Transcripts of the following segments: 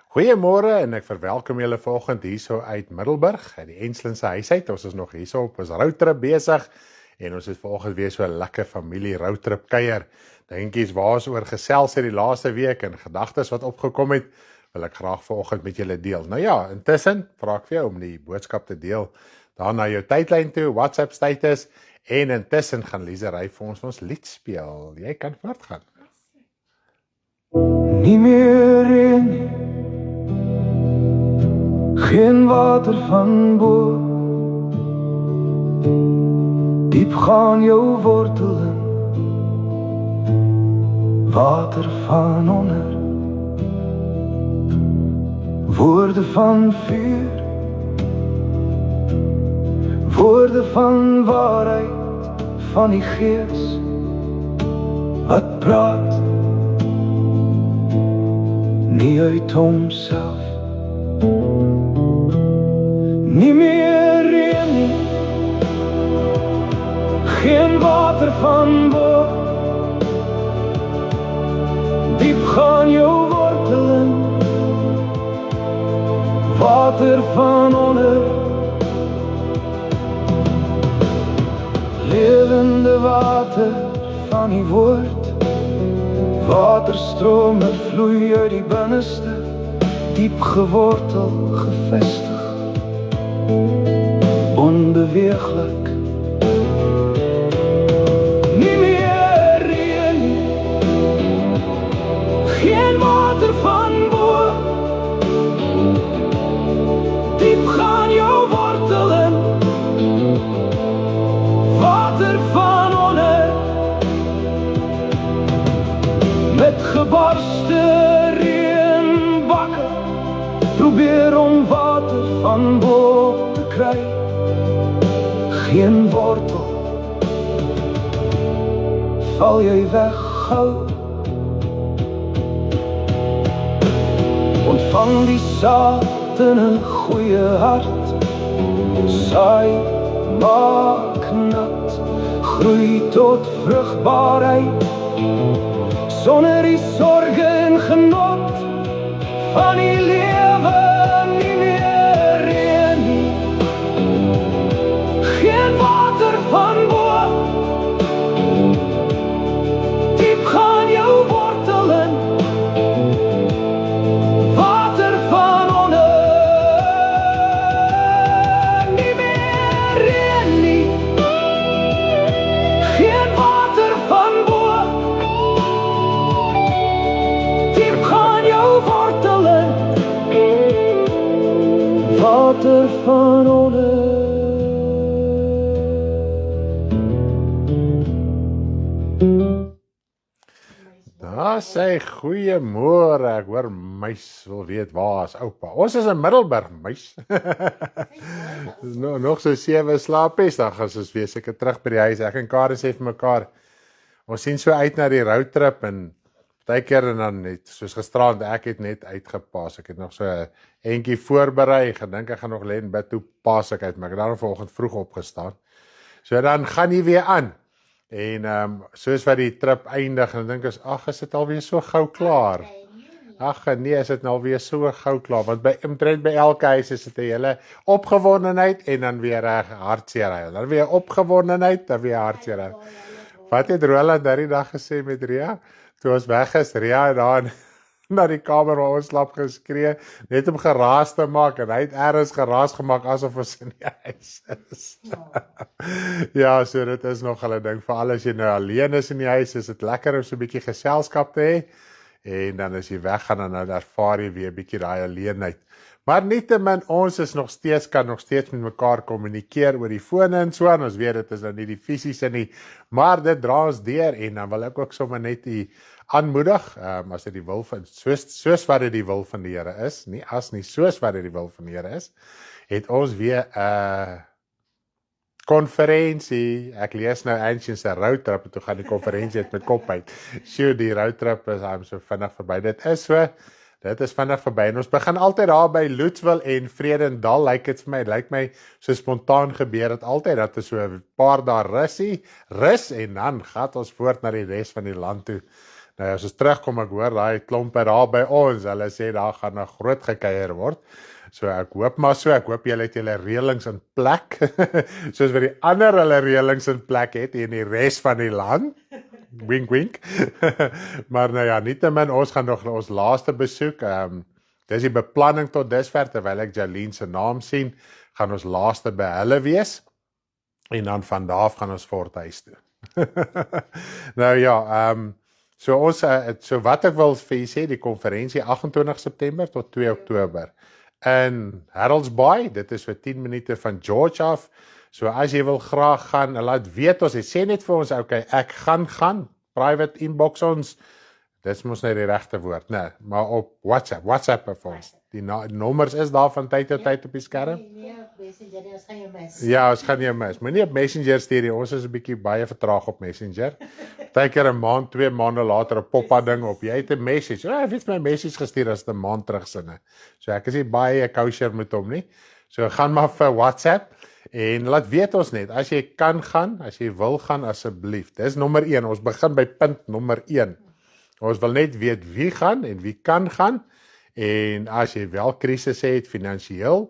Goeiemôre en ek verwelkom julle vanoggend hierso uit Middelburg, uit die Enslin se huis uit. Ons is nog hierso op ons roadtrip besig en ons het vanoggend weer so 'n lekker familie roadtrip kuier. Dingetjies waar ons oor gesels het die laaste week en gedagtes wat opgekom het, wil ek graag vanoggend met julle deel. Nou ja, intussen vra ek vir jou om die boodskap te deel daar na jou tydlyn toe, WhatsApp status en intussen gaan Lisery vir ons lied speel. Jy kan voortgaan. Nie meer reën nie, geen water van bo, diep gaan jou wortelen, water van onder, woorde van vuur, woorde van waarheid, van die Gees wat praat, nie uit homself. Nie meer reën nie, geen water van bo, diep gaan jou wortelen, water van onder, lewende water van die woord, waterstrome vloei uit die binneste, diep gewortel, gevestig, onbeweeglik. Nie meer reën nie, geen water van bo, diep gaan jou wortelen, water van onder, met gebarste reënbakken, probeer om water van bo te kry, geen wortel, val jy weg gauw, ontvang die saad in 'n goeie hart, saai, maak nat, groei tot vrugbaarheid, sonder die sorge en genot van die lewe. Nie meer reën nie, geen water van bo, diep gaan jou wortelen, water van onder. Nie meer reën nie, geen water van bo, diep gaan jou wortelen, water van onder. Daar sê goeiemôre, ek hoor muis wil weet waar is oupa. Ons is in Middelburg, muis. Dis nog so 7 slaapies, dan gaan ons weer seker terug by die huis. Ek en Karen sê vir mekaar, ons sien so uit na die roadtrip en partykeer en dan net, soos gisterand, ek het net uitgepas. Ek het nog so 'n entjie voorberei, gedink ek gaan nog lê en bid toe pas ek uit, maar ek het daarom vanoggend vroeg opgestaan. So dan gaan hy weer aan. En soos wat die trip eindig, en dink ek, ag, is dit alweer so gou klaar? Ag nee, is dit nou alweer so gou klaar, want omtrent by elke huis is dit 'n hele opgewondenheid en dan weer 'n hartseer. Dan weer opgewondenheid, dan weer hartseer. Wat het Roland daardie dag gesê met Ria? Toe ons weg is, Ria het daar na die kamer waar ons slaap geskree, net om geraas te maak, en hy het ergens geraas gemaak asof ons in die huis is. Ja, so dit is nog 'n ding, veral as jy nou alleen is in die huis, is dit lekker om so 'n bietjie geselskap te hê, en dan as jy weggaan, en dan ervaar jy weer 'n bietjie daai alleenheid. Maar nietemin, ons is kan nog steeds met mekaar kommunikeer oor die fone en so, en ons weet dit is nou nie die fisiese nie, maar dit dra ons deur, en dan wil ek ook sommer net aanmoedig, as dit die wil van, soos wat dit die wil van die Here is, nie soos wat dit die wil van die Here is, het ons weer 'n konferensie. Ek lees nou Ancient se roadtrip en toe gaan die konferensie met kop uit. Sjoe, die roadtrip is so vinnig verby. Dit is vinnig verby. En ons begin altyd daar by Loetswil en Vredendal. Lyk my so spontaan gebeur dit altyd dat is so 'n paar dae rus en dan gaan ons voort na die res van die land toe. Nou as ons terugkom, ek hoor daai klompe daar by ons, hulle sê daar gaan 'n groot gekuier word. So ek hoop maar so, ek hoop julle het julle reëlings in plek, soos wat die ander hulle reëlings in plek het en die res van die land. Wink wink. Maar nou ja, nietemin ons gaan nog ons laaste besoek. Dis die beplanning tot dusver terwyl ek Jolene se naam sien, gaan ons laaste by hulle wees. En dan van daar af gaan ons voort huis toe. Nou ja, so ons so wat ek wil vir julle sê, die konferensie 28 September tot 2 Oktober in Harold's Bay, dit is vir 10 minute van George af. So as jy wil graag gaan, laat weet ons, sê net vir ons, okay, ek gaan, private inbox ons, dis mos nou die regte woord, nee, maar op WhatsApp vir ons. Die nommers is daar van tyd tot tyd op die skerm. Nee, op Messenger, ons gaan jou mis. Ja, ons gaan jou mis. Moenie op Messenger stuur nie, ons is 'n bietjie baie vertraag op Messenger. Partykeer 'n maand, 2 maande later 'n pop-up ding op. Jy het 'n message. Ja, ek het my message gestuur as 'n maand terug sinne. So ek is nie baie kosher met hom nie. So gaan maar vir WhatsApp en laat weet ons net as jy kan gaan, as jy wil gaan asseblief. Dis nommer 1. Ons begin by punt nommer 1. Ons wil net weet wie gaan en wie kan gaan. En as jy wel krisisse het finansiëel,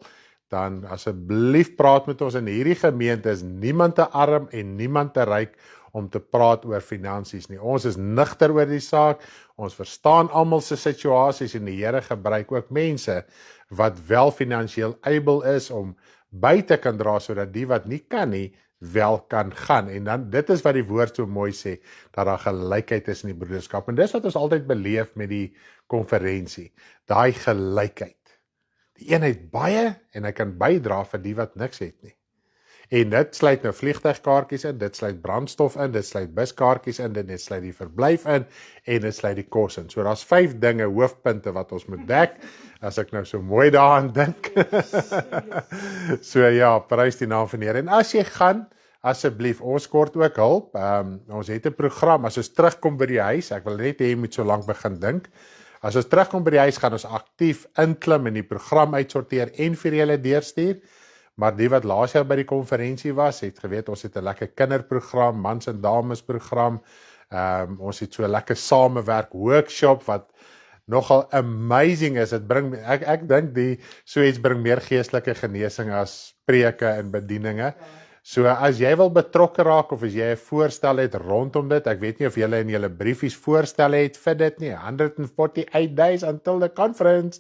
dan asseblief praat met ons. In hierdie gemeente is niemand te arm en niemand te ryk om te praat oor finansies nie. Ons is nigter oor die saak. Ons verstaan almal se situasies en die Here gebruik ook mense wat wel finansiëel able is om by te kan dra sodat die wat nie kan nie wel kan gaan. En dan dit is wat die woord so mooi sê, dat daar gelykheid is in die broederskap. En dis wat ons altyd beleef met die konferensie, daai gelykheid. Die een het baie en hy kan bydra vir die wat niks het nie. En dit sluit nou vliegtuigkaartjies in, dit sluit brandstof in, dit sluit buskaartjies in, dit sluit die verblyf in en dit sluit die kos in. So daar's 5 dinge, hoofpunte wat ons moet dek, as ek nou so mooi daaraan dink. So ja, prys die naam van die Here. En as jy gaan, asseblief, ons kort ook hulp. Ons het 'n program, as ons terugkom by die huis, ek wil net hê jy moet so lank begin dink. As ons terugkom by die huis, gaan ons aktief inklim en die program uitsorteer en vir julle deurstuur. Maar die wat laas jaar by die konferensie was, het geweet ons het 'n lekker kinderprogram, mans en dames program. Ons het so 'n lekker samewerk workshop wat nogal amazing is. Dit bring ek dink so iets bring meer geestelike genesing as preke en bedieninge. So as jy wil betrokke raak of as jy 'n voorstel het rondom dit, ek weet nie of julle in julle briefies voorstelle het vir dit nie. 148 days until the conference.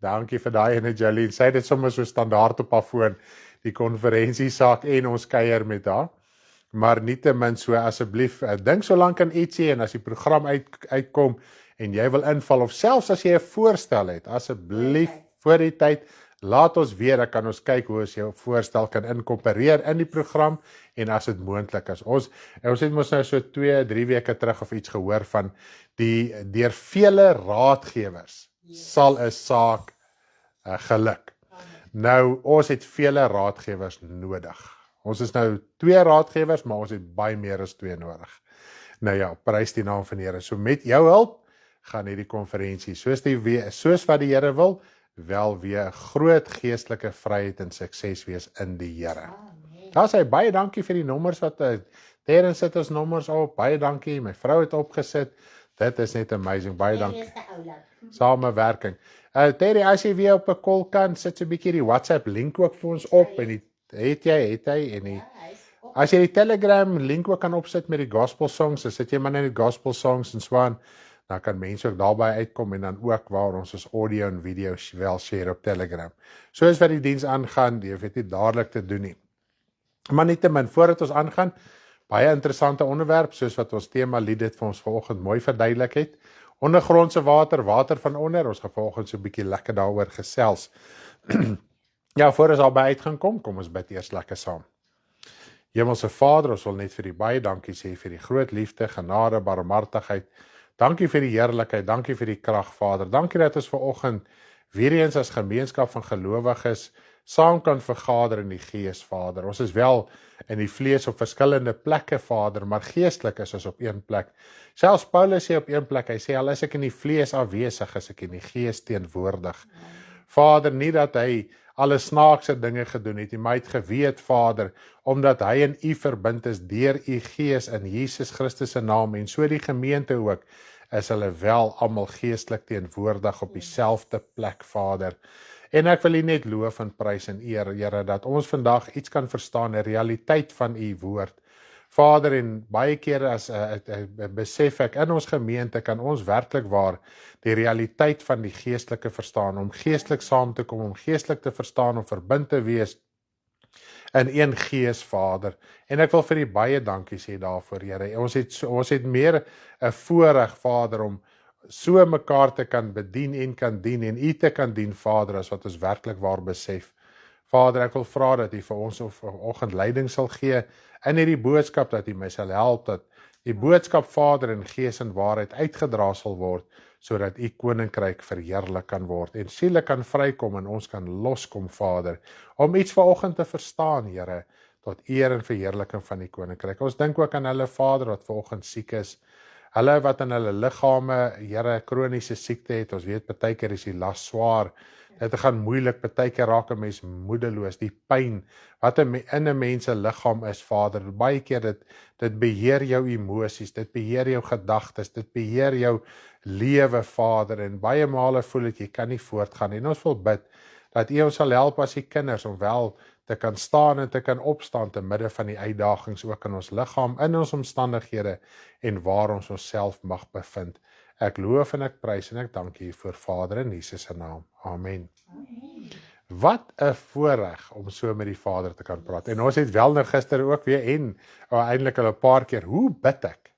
Dankie vir daai ene Jolene. Sy het dit sommer so standaard op haar foon, die konferensie saak en ons kuier met haar. Maar nietemin so asseblief dink so lank aan ietsie en as die program uitkom en jy wil inval of selfs as jy 'n voorstel het, asseblief voor die tyd laat ons weet, dan kan ons kyk hoe ons jou voorstel kan inkorporeer in die program en as dit moontlik is. Ons het mos nou so 2-3 weke terug of iets gehoor van deur vele raadgewers sal 'n saak geluk. Nou, ons het vele raadgewers nodig. Ons is nou 2 raadgewers, maar ons het baie meer as 2 nodig. Nou ja, prys die naam van die Here. So met jou hulp gaan hierdie konferensie, soos wat die Here wil, wel weer groot geestelike vryheid en sukses wees in die Here. Daar sê baie dankie vir die nommers wat Terren sit ons nommers op. Baie dankie. My vrou het opgesit. Dit is net amazing. Baie dankie. Samewerking. Terry, as jy weer op 'n call kan, sit so 'n bietjie die WhatsApp link ook vir ons op en het hy en die as jy die Telegram link ook kan opsit met die gospel songs, dan sit jy maar net die gospel songs en swaan. Dan kan mense ook daarby uitkom en dan ook waar ons audio en video wel share op Telegram. Soos wat die diens aangaan, jy weet nie dadelik te doen nie. Maar nietemin, voordat ons aangaan, baie interessante onderwerp, soos wat ons tema lied dit vir ons vanoggend mooi verduidelik het. Ondergrondse water, water van onder, ons gaan vanoggend so 'n bietjie lekker daaroor gesels. Ja, voor ons daarby uit gaan kom ons bid eers lekker saam. Hemelse Vader, ons wil net vir U baie dankie sê vir die groot liefde, genade, barmhartigheid. Dankie vir die heerlikheid, dankie vir die krag, Vader. Dankie dat ons vanoggend weer eens as gemeenskap van gelowiges saam kan vergader in die Gees, Vader. Ons is wel in die vlees op verskillende plekke, Vader, maar geestelik is ons op een plek. Selfs Paulus sê op een plek, hy sê al is ek in die vlees afwesig, is ek in die Gees teenwoordig. Vader, nie dat hy alle snaakse dinge gedoen het, maar hy het geweet, Vader, omdat hy in U verbind is deur U Gees in Jesus Christus se naam en so die gemeente ook, is hulle wel almal geestelik teenwoordig op dieselfde plek, Vader. En ek wil U net loof en prys en eer, Here, dat ons vandag iets kan verstaan, 'n realiteit van U woord. Vader, en baie kere as besef ek in ons gemeente kan ons werklik waar die realiteit van die geestelike verstaan, om geestelik saam te kom, om geestelik te verstaan, om verbind te wees in een gees, Vader. En ek wil vir U baie dankie sê daarvoor, Here. Ons het meer 'n voorreg, Vader, om so mekaar te kan bedien en kan dien en U te kan dien, Vader, as wat ons werklik waar besef. Vader, ek wil vra dat U vir ons vanoggend leiding sal gee in hierdie boodskap, dat U my sal help, dat die boodskap, Vader, in gees en waarheid uitgedra sal word, sodat U koninkryk verheerlik kan word en siele kan vrykom en ons kan loskom, Vader, om iets vanoggend te verstaan, Here, tot eer en verheerliking van die koninkryk. Ons dink ook aan hulle, Vader, wat vanoggend siek is, hulle wat in hulle liggame, Here, kroniese siekte het. Ons weet partykeer is die las swaar. Dit gaan moeilik, partykeer raak 'n mens moedeloos, die pyn wat in 'n mens se liggaam is, Vader. Baie keer dit beheer jou emosies, dit beheer jou gedagtes, dit beheer jou lewe, Vader. En baie male voel dit jy kan nie voortgaan. En ons wil bid dat U ons sal help as U kinders om wel te kan staan en te kan opstaan te midde van die uitdagings ook in ons liggaam, in ons omstandighede en waar ons onsself mag bevind. Ek loof en ek prys en ek dank U vir Vader in Jesus se naam. Amen. Wat 'n voorreg om so met die Vader te kan praat. En ons het wel nou gister ook weer en eintlik al 'n paar keer, hoe bid ek?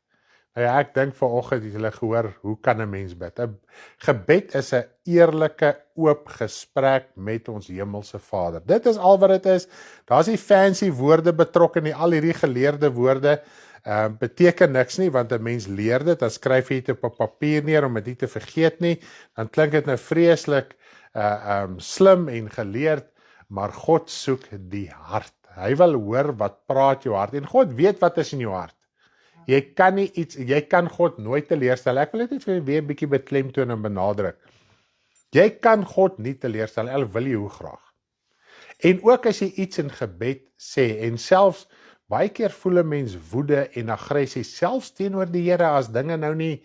Nou ja, ek dink vanoggend het julle gehoor, hoe kan 'n mens bid? 'n Gebed is 'n eerlike, oop gesprek met ons hemelse Vader. Dit is al wat dit is. Daar's nie fancy woorde betrokke nie, al hierdie geleerde woorde beteken niks nie, want 'n mens leer dit, dan skryf jy dit op papier neer om dit nie te vergeet nie, dan klink dit nou vreeslik slim en geleerd, maar God soek die hart. Hy wil hoor wat praat jou hart, en God weet wat is in jou hart. Jy kan God nooit teleurstel. Ek wil dit weer 'n bietjie beklemtoon en benadruk. Jy kan God nie teleurstel, al wil jy hoe graag. En ook as jy iets in gebed sê, en selfs baie keer voel 'n mens woede en aggressie, selfs teenoor die Here, as dinge nou nie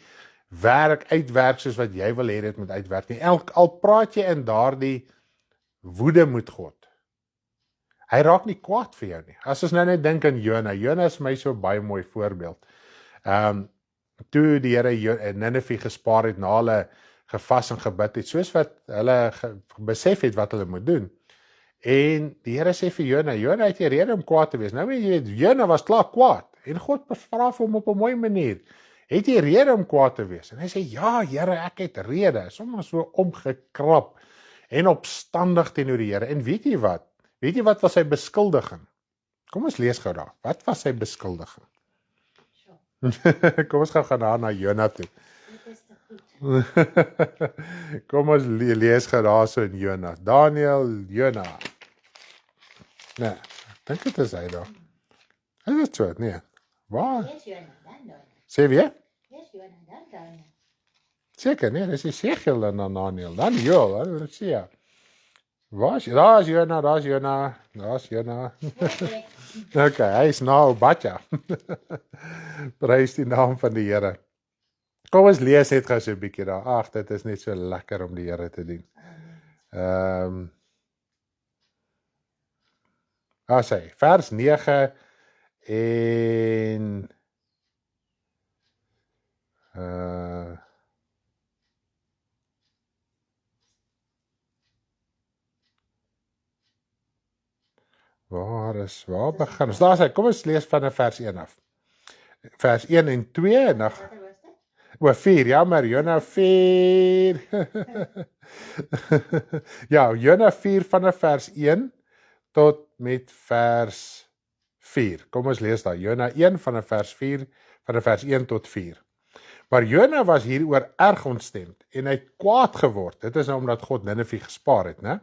uitwerk soos wat jy wil hê dit moet uitwerk nie. Al praat jy in daardie woede met God. Hy raak nie kwaad vir jou nie. As ons nou net dink aan Jona. Jona is my so baie mooi voorbeeld. Toe die Here Ninive gespaar het, na hulle gevas en gebid het, soos wat hulle besef het wat hulle moet doen. En die Here sê vir Jona het jy rede om kwaad te wees. Nou jy weet, Jona was klaar kwaad. En God vra vir hom op 'n mooi manier, het jy rede om kwaad te wees? En hy sê, ja Here, ek het rede. Soms so omgekrap en opstandig teenoor die Here. En weet jy wat? Weet jy wat was sy beskuldiging? Kom ons lees gou daar. Wat was sy beskuldiging? Kom ons gaan na Jona toe. Kom ons lees gou daar so in Jona. Daniel, Jona. Nee, dink dit is hy daar. Is dit so? Nee. Waar? Sê weer? Seker, nee, dis Esegiel en Daniel. Daniel, wat sê jy? Daar's Jona. Okay, hy is nou Obadja. Prys die naam van die Here. Kom ons lees net gou so 'n bietjie daar. Ag, dit is net so lekker om die Here te dien. Sê, vers 9 en waar begin ons? Daar sê, kom ons lees van vers 1 af. Vers 1 en 2 en dan 4, ja, maar Jona 4. Ja, Jona 4 vanaf vers 1 tot met vers 4. Kom ons lees daar. Jona 1 vanaf vers 4, vanaf vers 1 tot 4. Maar Jona was hieroor erg ontstemd en hy het kwaad geword. Dit is nou omdat God Ninive gespaar het, né?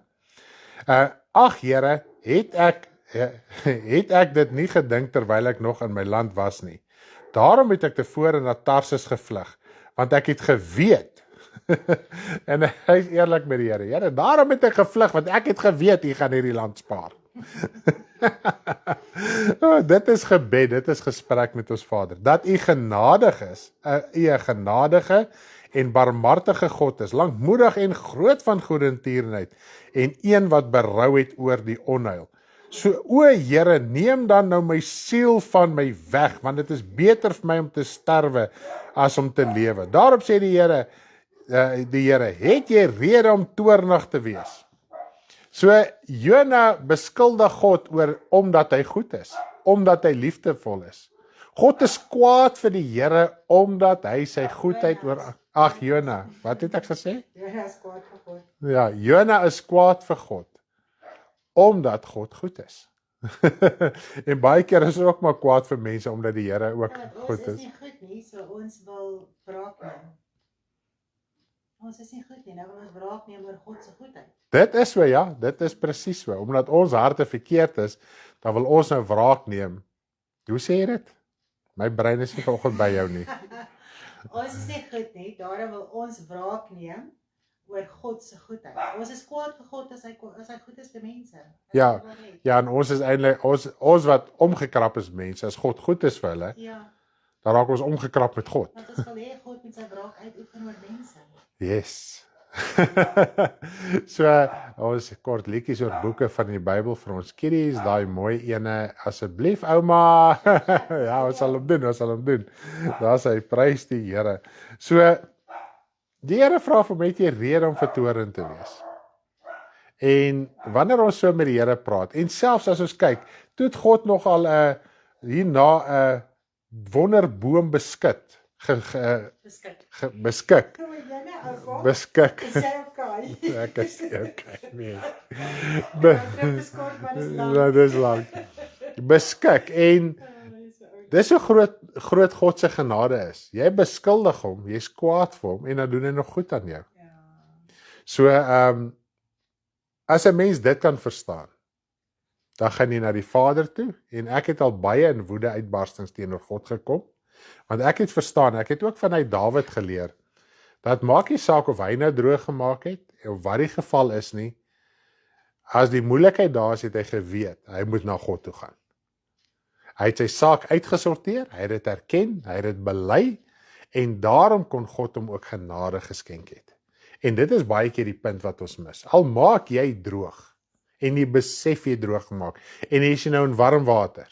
Ag Here, het ek dit nie gedink terwyl ek nog in my land was nie. Daarom het ek tevore na Tarsus gevlug, want ek het geweet. En hy is eerlik met die Here. Here, daarom het ek gevlug, want ek het geweet, hy gaan hierdie land spaar. Dit is gebed, dit is gesprek met ons Vader. Dat u genadig is, u 'n genadige en barmhartige God is, lankmoedig en groot van goedertierenheid, en een wat berou het oor die onheil. So, o Here, neem dan nou my siel van my weg, want dit is beter vir my om te sterwe as om te lewe. Daarop sê die Here, het jy rede om toornig te wees? So, Jona beskuldig God omdat hy goed is, omdat hy liefdevol is. God is kwaad vir die Here, omdat hy sy goedheid oor... Ag, Jona, wat het ek gesê? Jona is kwaad vir God. Ja, Jona is kwaad vir God, omdat God goed is. En baie keer is ook maar kwaad vir mense, omdat die Here ook goed Ons is is. nie goed nie, so ons wil wraak neem. Ons is nie goed nie, nou wil ons wraak neem oor God se goedheid. Dit is so, ja, dit is presies so. Omdat ons harte verkeerd is, dan wil ons nou wraak neem. Hoe sê jy dit? My brein is nie vanoggend by jou nie. Ons is nie goed nie, daarom wil ons wraak neem oor God se goedheid. Ons is kwaad vir God as hy goed is vir mense. Ja, ja, en ons is eintlik, ons wat omgekrap is mense, as God goed is vir hulle, Ja, dan raak ons omgekrap met God. want ons wil hê God met sy wraak uitoefen oor mense. Yes. So, ons kort liedjies oor boeke van die Bybel vir ons kiddies, daai mooi ene, asseblief ouma. Ja, ons sal hom doen. Daar sê hy, prys die Here. So, die Here vra vir my, het jy rede om vertoornd te wees? En wanneer ons so met die Here praat, en selfs as ons kyk, toe het God nogal hierna 'n wonderboom beskik. Beskik. Kom jy nou ou? Beskik. Is jy okay? Ek is okay, nee. Be Dis lank. Beskik, en dis so groot God se genade is. Jy beskuldig hom, jy's kwaad vir hom, en dan doen hy nog goed aan jou. So, as 'n mens dit kan verstaan, dan gaan jy na die Vader toe, en ek het al baie in woede uitbarstings teenoor God gekom, want ek het verstaan, ek het ook vanuit Dawid geleer, dat maak nie saak of hy nou droog gemaak het, of wat die geval is nie, as die moeilikheid daar is, het hy geweet, hy moet na God toe gaan. Hy het sy saak uitgesorteer, hy het dit erken, hy het dit bely, en daarom kon God hom ook genade geskenk het. En dit is baie keer die punt wat ons mis. Al maak jy droog, en jy besef jy droog gemaak, en jy is nou in warm water,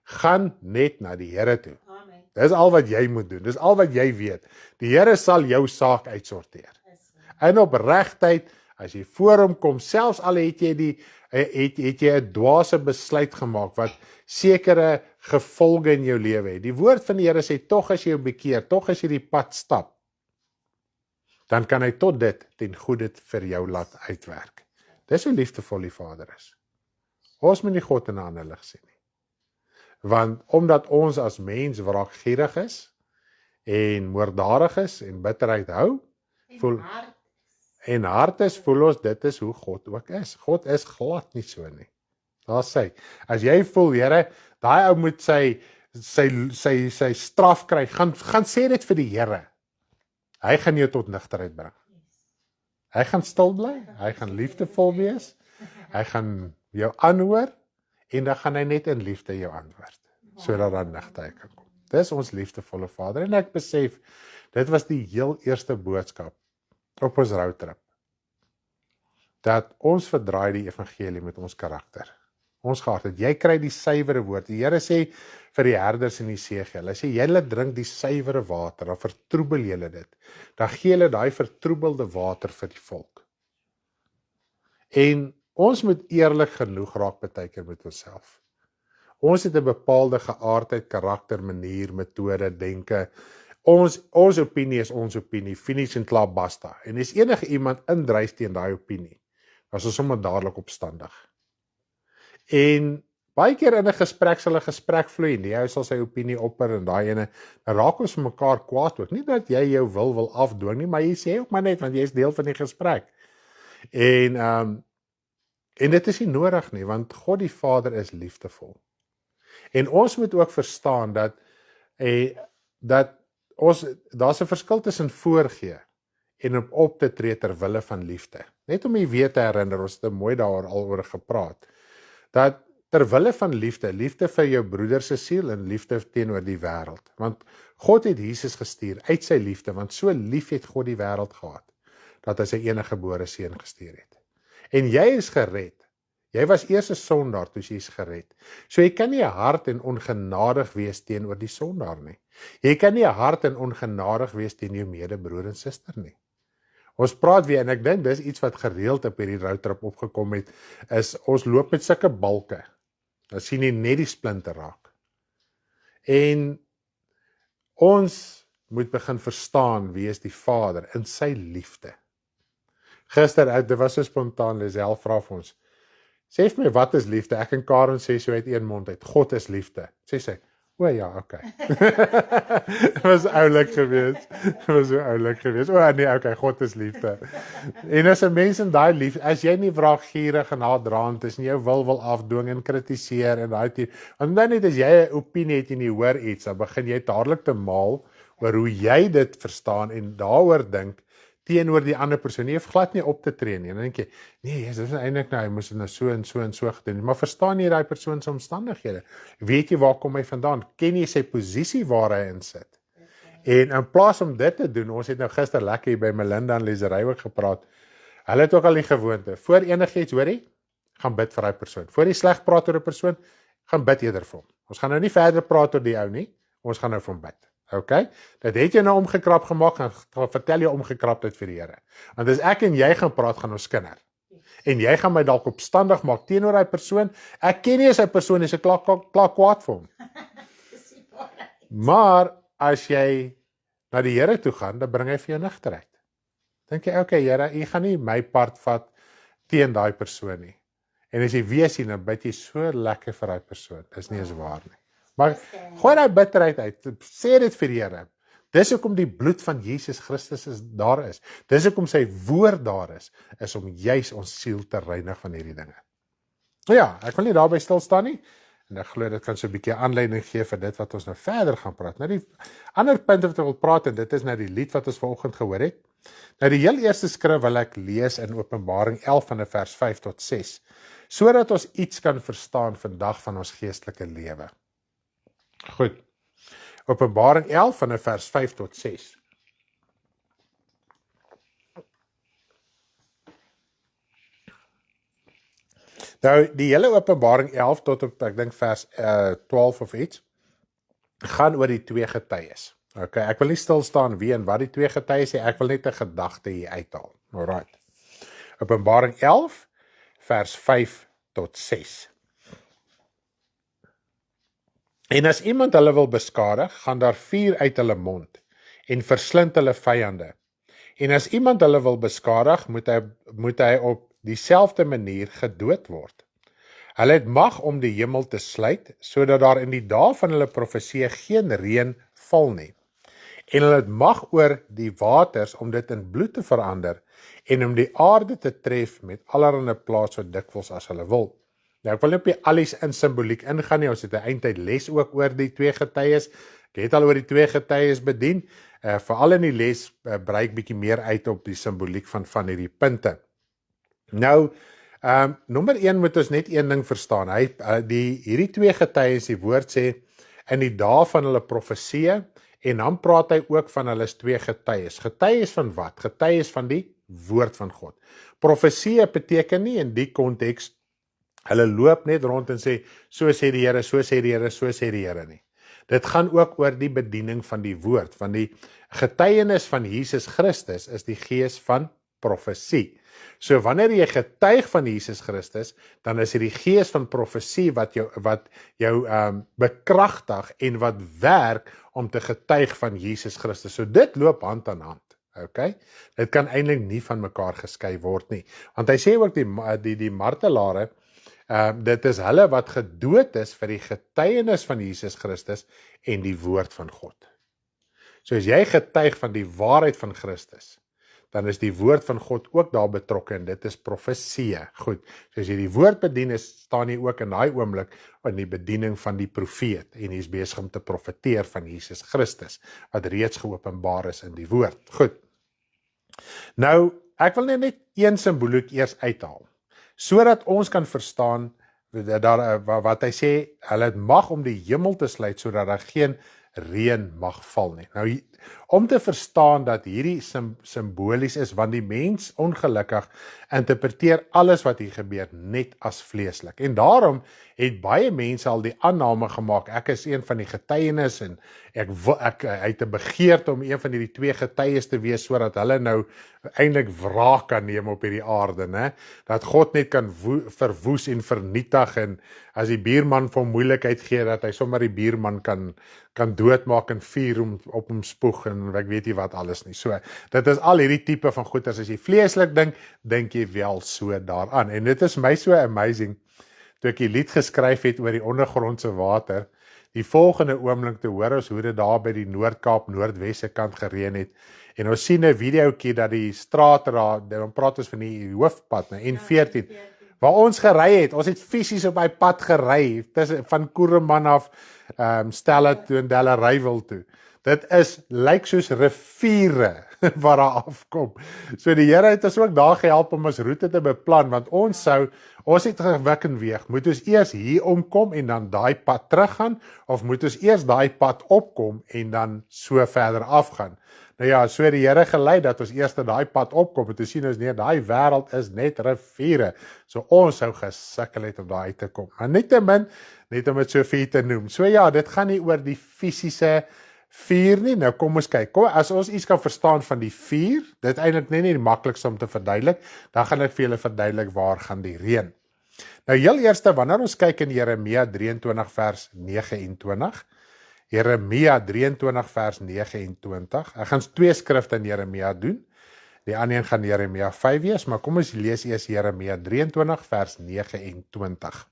gaan net na die Here toe. Amen. Dis al wat jy moet doen, dis al wat jy weet. Die Here sal jou saak uitsorteer. En opregtheid, as jy voor hom kom, selfs al het jy het jy 'n dwaase besluit gemaak wat sekere gevolge in jou lewe het. Die woord van die Here sê, tog as jy jou bekeer, tog as jy die pad stap, dan kan hy tot dit ten goeie vir jou laat uitwerk. Dis hoe liefdevol die Vader is. Ons moet nie God in 'n ander lig sien nie. Want omdat ons as mens wraakgierig is, en moorddadig is, en bitterheid hou, en hart is, voel ons, dit is hoe God ook is. God is glad nie so nie. Daar sê, as jy voel, Here, daai ou moet sy straf kry, gaan sê dit vir die Here. Hy gaan jou tot nigterheid bring. Hy gaan stil bly, hy gaan liefdevol wees, hy gaan jou aanhoor, en dan gaan hy net in liefde jou antwoord, sodat dan nigterheid kan kom. Dis ons liefdevolle Vader, en ek besef, dit was die heel eerste boodskap op ons roadtrip, dat ons verdraai die evangelie met ons karakter. Ons gehad het, jy kry die suiwere woord. Die Here sê vir die herders in Esegiel, hy sê, julle drink die suiwere water, dan vertroebel julle dit. Dan gee julle daai vertroebelde water vir die volk. En ons moet eerlik genoeg raak baie keer met onsself. Ons het 'n bepaalde geaardheid, karakter, manier, metode, denke. Ons opinie is ons opinie, finish en klaar, basta. En as enige iemand indrys teen daai opinie, was ons sommer dadelik opstandig. En baie keer in 'n gesprek sal 'n gesprek vloei, nie, hy sal sy opinie opper en daai ene, dan raak ons vir mekaar kwaad ook. Nie dat jy jou wil afdwing nie, maar jy sê ook maar net, want jy is deel van die gesprek. En dit is nie nodig nie, want God die Vader is liefdevol. En ons moet ook verstaan dat daar's 'n verskil tussen voorgee en om op te tree ter wille van liefde. Net om jy weer te herinner, ons het mooi daaroor al oor gepraat, dat terwille van liefde, liefde vir jou broeder se siel en liefde teenoor die wêreld. Want God het Jesus gestuur uit sy liefde, want so lief het God die wêreld gehad, dat hy sy enige gebore seun gestuur het. En jy is gered. Jy was eers 'n sondaar toe jy is gered. So jy kan nie 'n hart en ongenadig wees teenoor die sondaar nie. Jy kan nie 'n hart en ongenadig wees teenoor jou medebroer en suster nie. Ons praat weer, en ek dink dis iets wat gereeld op hierdie roadtrip opgekom het, is ons loop met sulke balke. Dan sien jy net die splinter raak. En ons moet begin verstaan wie is die Vader in sy liefde. Gister, dit was so spontaan, Lisel vra vir ons, sê vir my, wat is liefde? Ek en Karen sê so uit een mond uit, God is liefde. Sê sy, o ja, okay. Dit was oulik geweest. Dit was so oulik geweest. O nee, okay, God is liefde. En as 'n mens in daai liefde, as jy nie wraakgierig en haatdraand is, en jou wil afdwing en kritiseer en daai tipe, want dan net as jy 'n opinie het en jy hoor iets, dan begin jy dadelik te maal oor hoe jy dit verstaan en daaroor dink teenoor die ander persoon. Jy hoef glad nie op te tree nie. En dan dink jy, nee, dit is eintlik nou, hy moes dit nou so en so en so gedoen. Maar verstaan jy daai persoon se omstandighede? Weet jy waar kom hy vandaan? Ken jy sy posisie waar hy in sit? En in plaas om dit te doen, ons het nou gister lekker hier by Melinda en Lesery ook gepraat. Hulle het ook al die gewoonte. Voor enigiets, hoor jy, gaan bid vir daai persoon. Voor jy sleg praat oor 'n persoon, gaan bid eerder vir hom. Ons gaan nou nie verder praat oor die ou nie. Ons gaan nou vir hom bid. Okay? Dit het jy nou omgekrap gemaak, en vertel jy omgekrapheid vir die Here. Want as ek en jy gaan praat, gaan ons kinder. En jy gaan my dalk opstandig maak teenoor daai persoon. Ek ken nie as hy persoon is, ek klaar kwaad vir hom. Maar as jy na die Here toe gaan, dan bring hy vir jou nugterheid. Dink jy, okay Here, u gaan nie my part vat teen daai persoon nie. En as jy weer sien, dan bid jy so lekker vir daai persoon. Dis nie eens waar nie. Maar gooi daai bitterheid uit, sê dit vir die Here. Dis hoekom die bloed van Jesus Christus daar is. Dis hoekom sy woord daar is om juis ons siel te reinig van hierdie dinge. Nou ja, ek wil nie daarby stil staan nie, en ek glo dit kan so 'n bietjie aanleiding gee vir dit wat ons nou verder gaan praat. Nou die ander punt wat ek wil praat, en dit is nou die lied wat ons vanoggend gehoor het. Nou die heel eerste skrif wil ek lees in Openbaring 11 van vers 5 tot 6, sodat ons iets kan verstaan vandag van ons geestelike lewe. Goed, Openbaring 11 van vers 5 tot 6. Nou, die hele Openbaring 11 tot op, ek dink vers 12 of iets, gaan oor die twee getuies. Okay, ek wil nie stil staan wie en wat die twee getuies is, ek wil net 'n gedagte hier uithaal. Alright. Openbaring 11, vers 5 tot 6. En as iemand hulle wil beskadig, gaan daar vuur uit hulle mond en verslind hulle vyande. En as iemand hulle wil beskadig, moet hy op dieselfde manier gedood word. Hulle het mag om die hemel te sluit, sodat daar in die dae van hulle profesie geen reën val nie. En hulle het mag oor die waters om dit in bloed te verander en om die aarde te tref met allerlei plaas so dikwels as hulle wil. Nou, ek wil nie op die alles in simboliek ingaan nie, ons het 'n eindtyd les ook oor die twee getuies. Ek het al oor die twee getuies bedien, veral in die les brei ek bietjie meer uit op die simboliek van hierdie punte. Nou, nommer 1 moet ons net een ding verstaan, hierdie twee getuies, die woord sê, in die dae van hulle profesie, en dan praat hy ook van hulle is twee getuies. Getuies van wat? Getuies van die woord van God. Profesie beteken nie in die konteks, hulle loop net rond en sê, so sê die Here, so sê die Here, so sê die Here nie. Dit gaan ook oor die bediening van die woord, van die getuienis van Jesus Christus is die gees van profesie. So wanneer jy getuig van Jesus Christus, dan is dit die gees van profesie wat jou bekragtig en wat werk om te getuig van Jesus Christus. So dit loop hand aan hand. Okay? Dit kan eintlik nie van mekaar geskei word nie. Want hy sê ook die martelare, dit is hulle wat gedood is vir die getuienis van Jesus Christus en die woord van God. So as jy getuig van die waarheid van Christus, dan is die woord van God ook daar betrokke en dit is profesie. Goed, so as jy die woord bedien, staan jy ook in daai oomblik in die bediening van die profeet en jy is besig om te profeteer van Jesus Christus, wat reeds geopenbaar is in die woord. Goed, nou, ek wil net een simboliek eers uithaal, sodat ons kan verstaan wat hy sê, hulle het mag om die hemel te sluit sodat daar geen reën mag val nie. Nou, om te verstaan dat hierdie simbolies is, want die mens ongelukkig interpreteer alles wat hier gebeur net as vleeslik. En daarom het baie mense al die aanname gemaak, ek is een van die getuienis en hy het 'n begeerte om een van hierdie twee getuies te wees sodat hulle nou eintlik wraak kan neem op hierdie aarde, né? Dat God net kan verwoes en vernietig en as die buurman vir hom moeilikheid gee dat hy sommer die buurman kan doodmaak en vuur op hom spoeg en ek weet nie wat alles nie. So, dit is al hierdie tipe van goeders, as jy vleeslik dink jy wel so daaraan. En dit is my so amazing, toe ek die lied geskryf het oor die ondergrondse water, die volgende oomblik te hoor ons hoe dit daar by die Noord-Kaap, Noordwesse kant gereën het, en ons sien 'n videoetjie dat die strate daar, dan praat ons van die hoofpad, N14, waar ons gery het, ons het fisies op hy pad gery, van Koereman af, Stella toe en Delareyville toe. Dit lyk soos riviere waar daar afkom. So die Here het ons ook daar gehelp om ons roete te beplan, want ons het gewik en weeg, moet ons eers hier omkom en dan daai pad teruggaan, of moet ons eers daai pad opkom en dan so verder afgaan. Nou ja, so die Here gelei dat ons eers daai pad opkom, en te sien ons nee, daai wêreld is net riviere, so ons sou gesukkel het om daar uit te kom. Maar net om dit so vir te noem. So ja, dit gaan nie oor die fisiese vuur nie. Nou kom ons kyk, as ons iets kan verstaan van die vuur, dit is eintlik nie die maklikste om te verduidelik, dan gaan ek vir julle verduidelik waar gaan die reën. Nou heel eerste, wanneer ons kyk in Jeremia 23 vers 29, Jeremia 23 vers 29, ek gaan 2 skrifte in Jeremia doen, die ander een gaan Jeremia 5 wees, maar kom ons lees eers Jeremia 23 vers 29.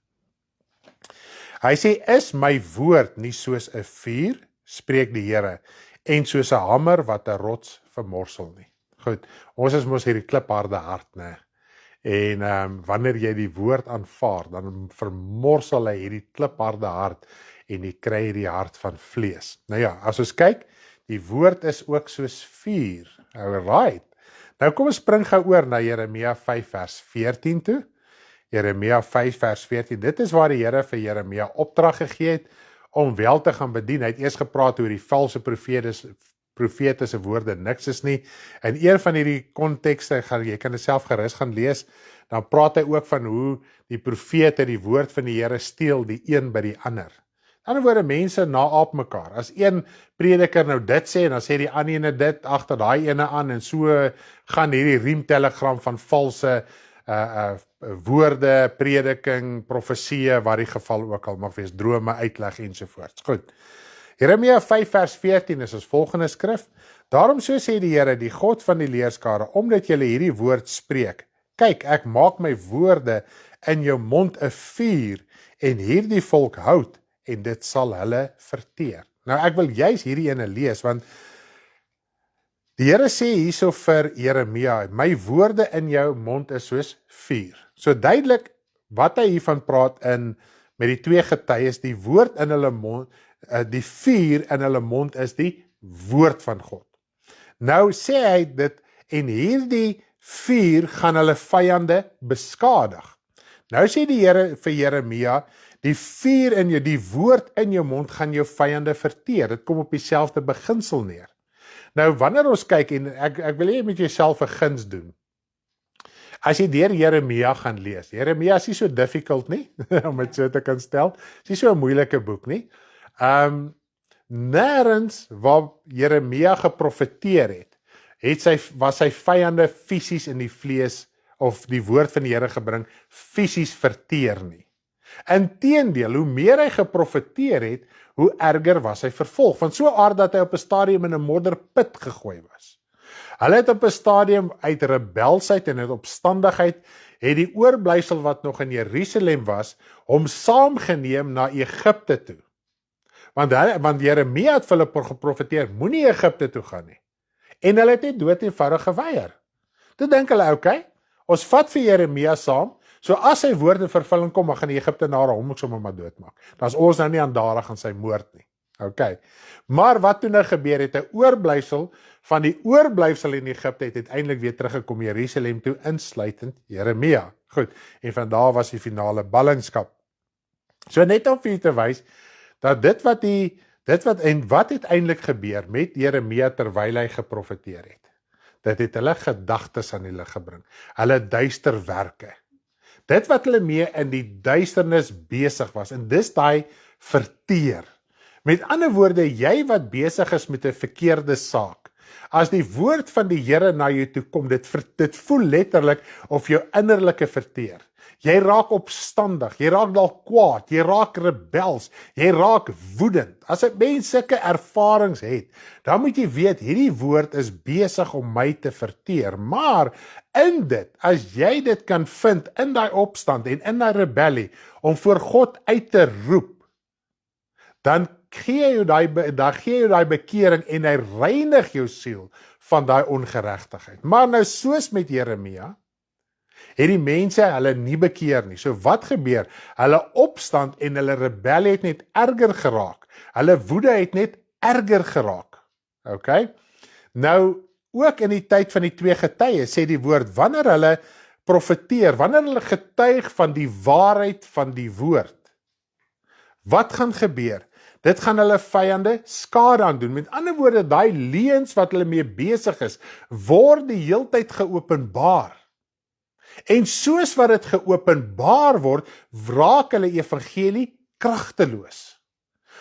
Hy sê, is my woord nie soos 'n vuur, spreek die Here, en soos 'n hamer wat 'n rots vermorsel nie. Goed, ons is mos hierdie klipharde hart, né? En wanneer jy die woord aanvaar, dan vermorsel hy hierdie klipharde hart, en jy kry hierdie hart van vlees. Nou ja, as ons kyk, die woord is ook soos vuur. Alright. Nou kom ons spring gou oor na Jeremia 5 vers 14 toe. Jeremia 5 vers 14, dit is waar die Here vir Jeremia opdrag gegee het, om wel te gaan bedien. Hy het eers gepraat oor die valse profete se woorde niks is nie. In een van hierdie kontekste, jy kan dit self gerus gaan lees, dan praat hy ook van hoe die profete die woord van die Here steel, die een by die ander. In ander woorde, mense naap mekaar. As een prediker nou dit sê, en dan sê die ander ene dit agter daai ene aan, en so gaan hierdie riemtelegram van valse woorde, prediking, profeseë, waar die geval ook al mag wees, drome, uitleg ensovoorts. Goed. Jeremia 5 vers 14 is ons volgende skrif. Daarom so sê die Here, die God van die leerskare, omdat julle hierdie woord spreek. Kyk, ek maak my woorde in jou mond 'n vuur, en hierdie volk hout, en dit sal hulle verteer. Nou ek wil juis hierdie ene lees, want die Here sê hierso vir Jeremia, my woorde in jou mond is soos vuur. So duidelik wat hy hiervan praat met die twee getuies, die woord in hulle mond, die vuur in hulle mond is die woord van God. Nou sê hy dit, en hierdie vuur gaan hulle vyande beskadig. Nou sê die Here vir Jeremia, die vuur in jou, die woord in jou mond gaan jou vyande verteer. Dit kom op dieselfde beginsel neer. Nou, wanneer ons kyk, en ek wil jy met jouself 'n guns doen. As jy deur Jeremia gaan lees, Jeremia is nie so difficult nie, om dit so te kan stel, is nie so 'n moeilike boek nie. Nêrens waar Jeremia geprofeteer was sy vyande fisies in die vlees, of die woord van die Here gebring, fisies verteer nie. Inteendeel, hoe meer hy geprofeteer het, hoe erger was hy vervolg, van so aard dat hy op 'n stadium in 'n modderput gegooi was. Hulle het op 'n stadium uit rebelsheid en uit opstandigheid, het die oorblyfsel wat nog in Jerusalem was, hom saamgeneem na Egipte toe. Want Jeremia het vir hulle geprofeteer, moenie Egipte toe gaan nie. En hulle het net dood eenvoudig geweier. Toe dink hulle, okay, ons vat vir Jeremia saam, so as sy woord in vervulling kom, dan gaan die Egiptenare hom ook sommer maar doodmaak. Dan is ons nou nie aandadig aan sy moord nie. Okay. Maar wat toe nou gebeur het, 'n oorblyfsel van die oorblyfsel in Egipte het uiteindelik weer teruggekom Jerusalem toe, insluitend Jeremia. Goed, en van daar was die finale ballingskap. So net om vir julle te wys, dat dit wat het eintlik gebeur met Jeremia terwyl hy geprofeteer het. Dit het hulle gedagtes aan die lig gebring, hulle duister werke. Dit wat hulle mee in die duisternis besig was, en dis daai verteer. Met ander woorde, jy wat besig is met 'n verkeerde saak, as die woord van die Here na jou toe kom, dit voel letterlik of jou innerlike verteer. Jy raak opstandig, jy raak dalk kwaad, jy raak rebels, jy raak woedend. As 'n mens sulke ervarings het, dan moet jy weet, hierdie woord is besig om my te verteer. Maar in dit, as jy dit kan vind in daai opstand en in daai rebellie, om voor God uit te roep, dan gee jy daai bekering en hy reinig jou siel van daai ongeregtigheid. Maar nou soos met Jeremia, het die mense hulle nie bekeer nie. So wat gebeur? Hulle opstand en hulle rebellie het net erger geraak. Hulle woede het net erger geraak. Okay? Nou, ook in die tyd van die twee getuie, sê die woord, wanneer hulle profeteer, wanneer hulle getuig van die waarheid van die woord, wat gaan gebeur? Dit gaan hulle vyande skade aan doen. Met ander woorde, daai leuns wat hulle mee besig is, word die heeltyd geopenbaar. En soos wat dit geopenbaar word, raak hulle evangelie kragteloos.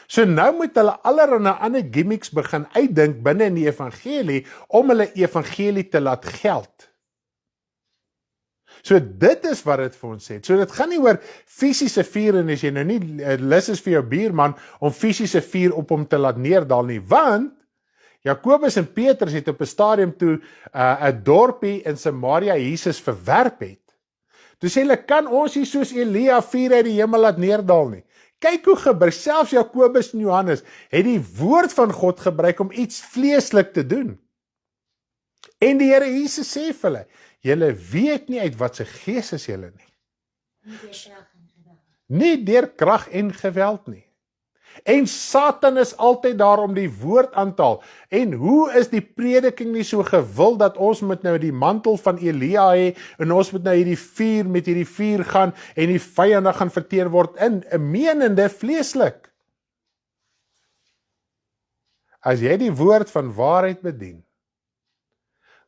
So nou moet hulle allerlei ander gimmicks begin uitdink binne in die evangelie, om hulle evangelie te laat geld. So dit is wat dit vir ons sê. So dit gaan nie oor fisiese vuur, en as jy nou nie lus is vir jou buurman om fisiese vuur op hom te laat neerdal nie, want Jakobus en Petrus het op 'n stadium toe 'n dorpie in Samaria Jesus verwerp het. Toe sê hulle, kan ons nie soos Elia vuur uit die hemel laat neerdal nie? Kyk hoe gebruik, selfs Jakobus en Johannes het die woord van God gebruik om iets vleeslik te doen. En die Here Jesus sê vir hulle, julle weet nie uit wat se gees is julle nie. Nie deur krag en geweld nie. En Satan is altyd daar om die woord aan te haal. En hoe is die prediking nie so gewil dat ons moet nou die mantel van Elia hê en ons moet nou met hierdie vuur gaan en die vyande gaan verteer word in 'n menende vleeslik. As jy die woord van waarheid bedien,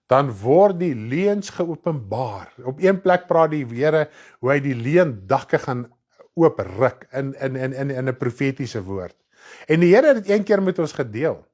dan word die leuns geopenbaar. Op een plek praat die Here hoe hy die leendakke gaan oopruk in 'n profetiese woord. En die Here het dit een keer met ons gedeel.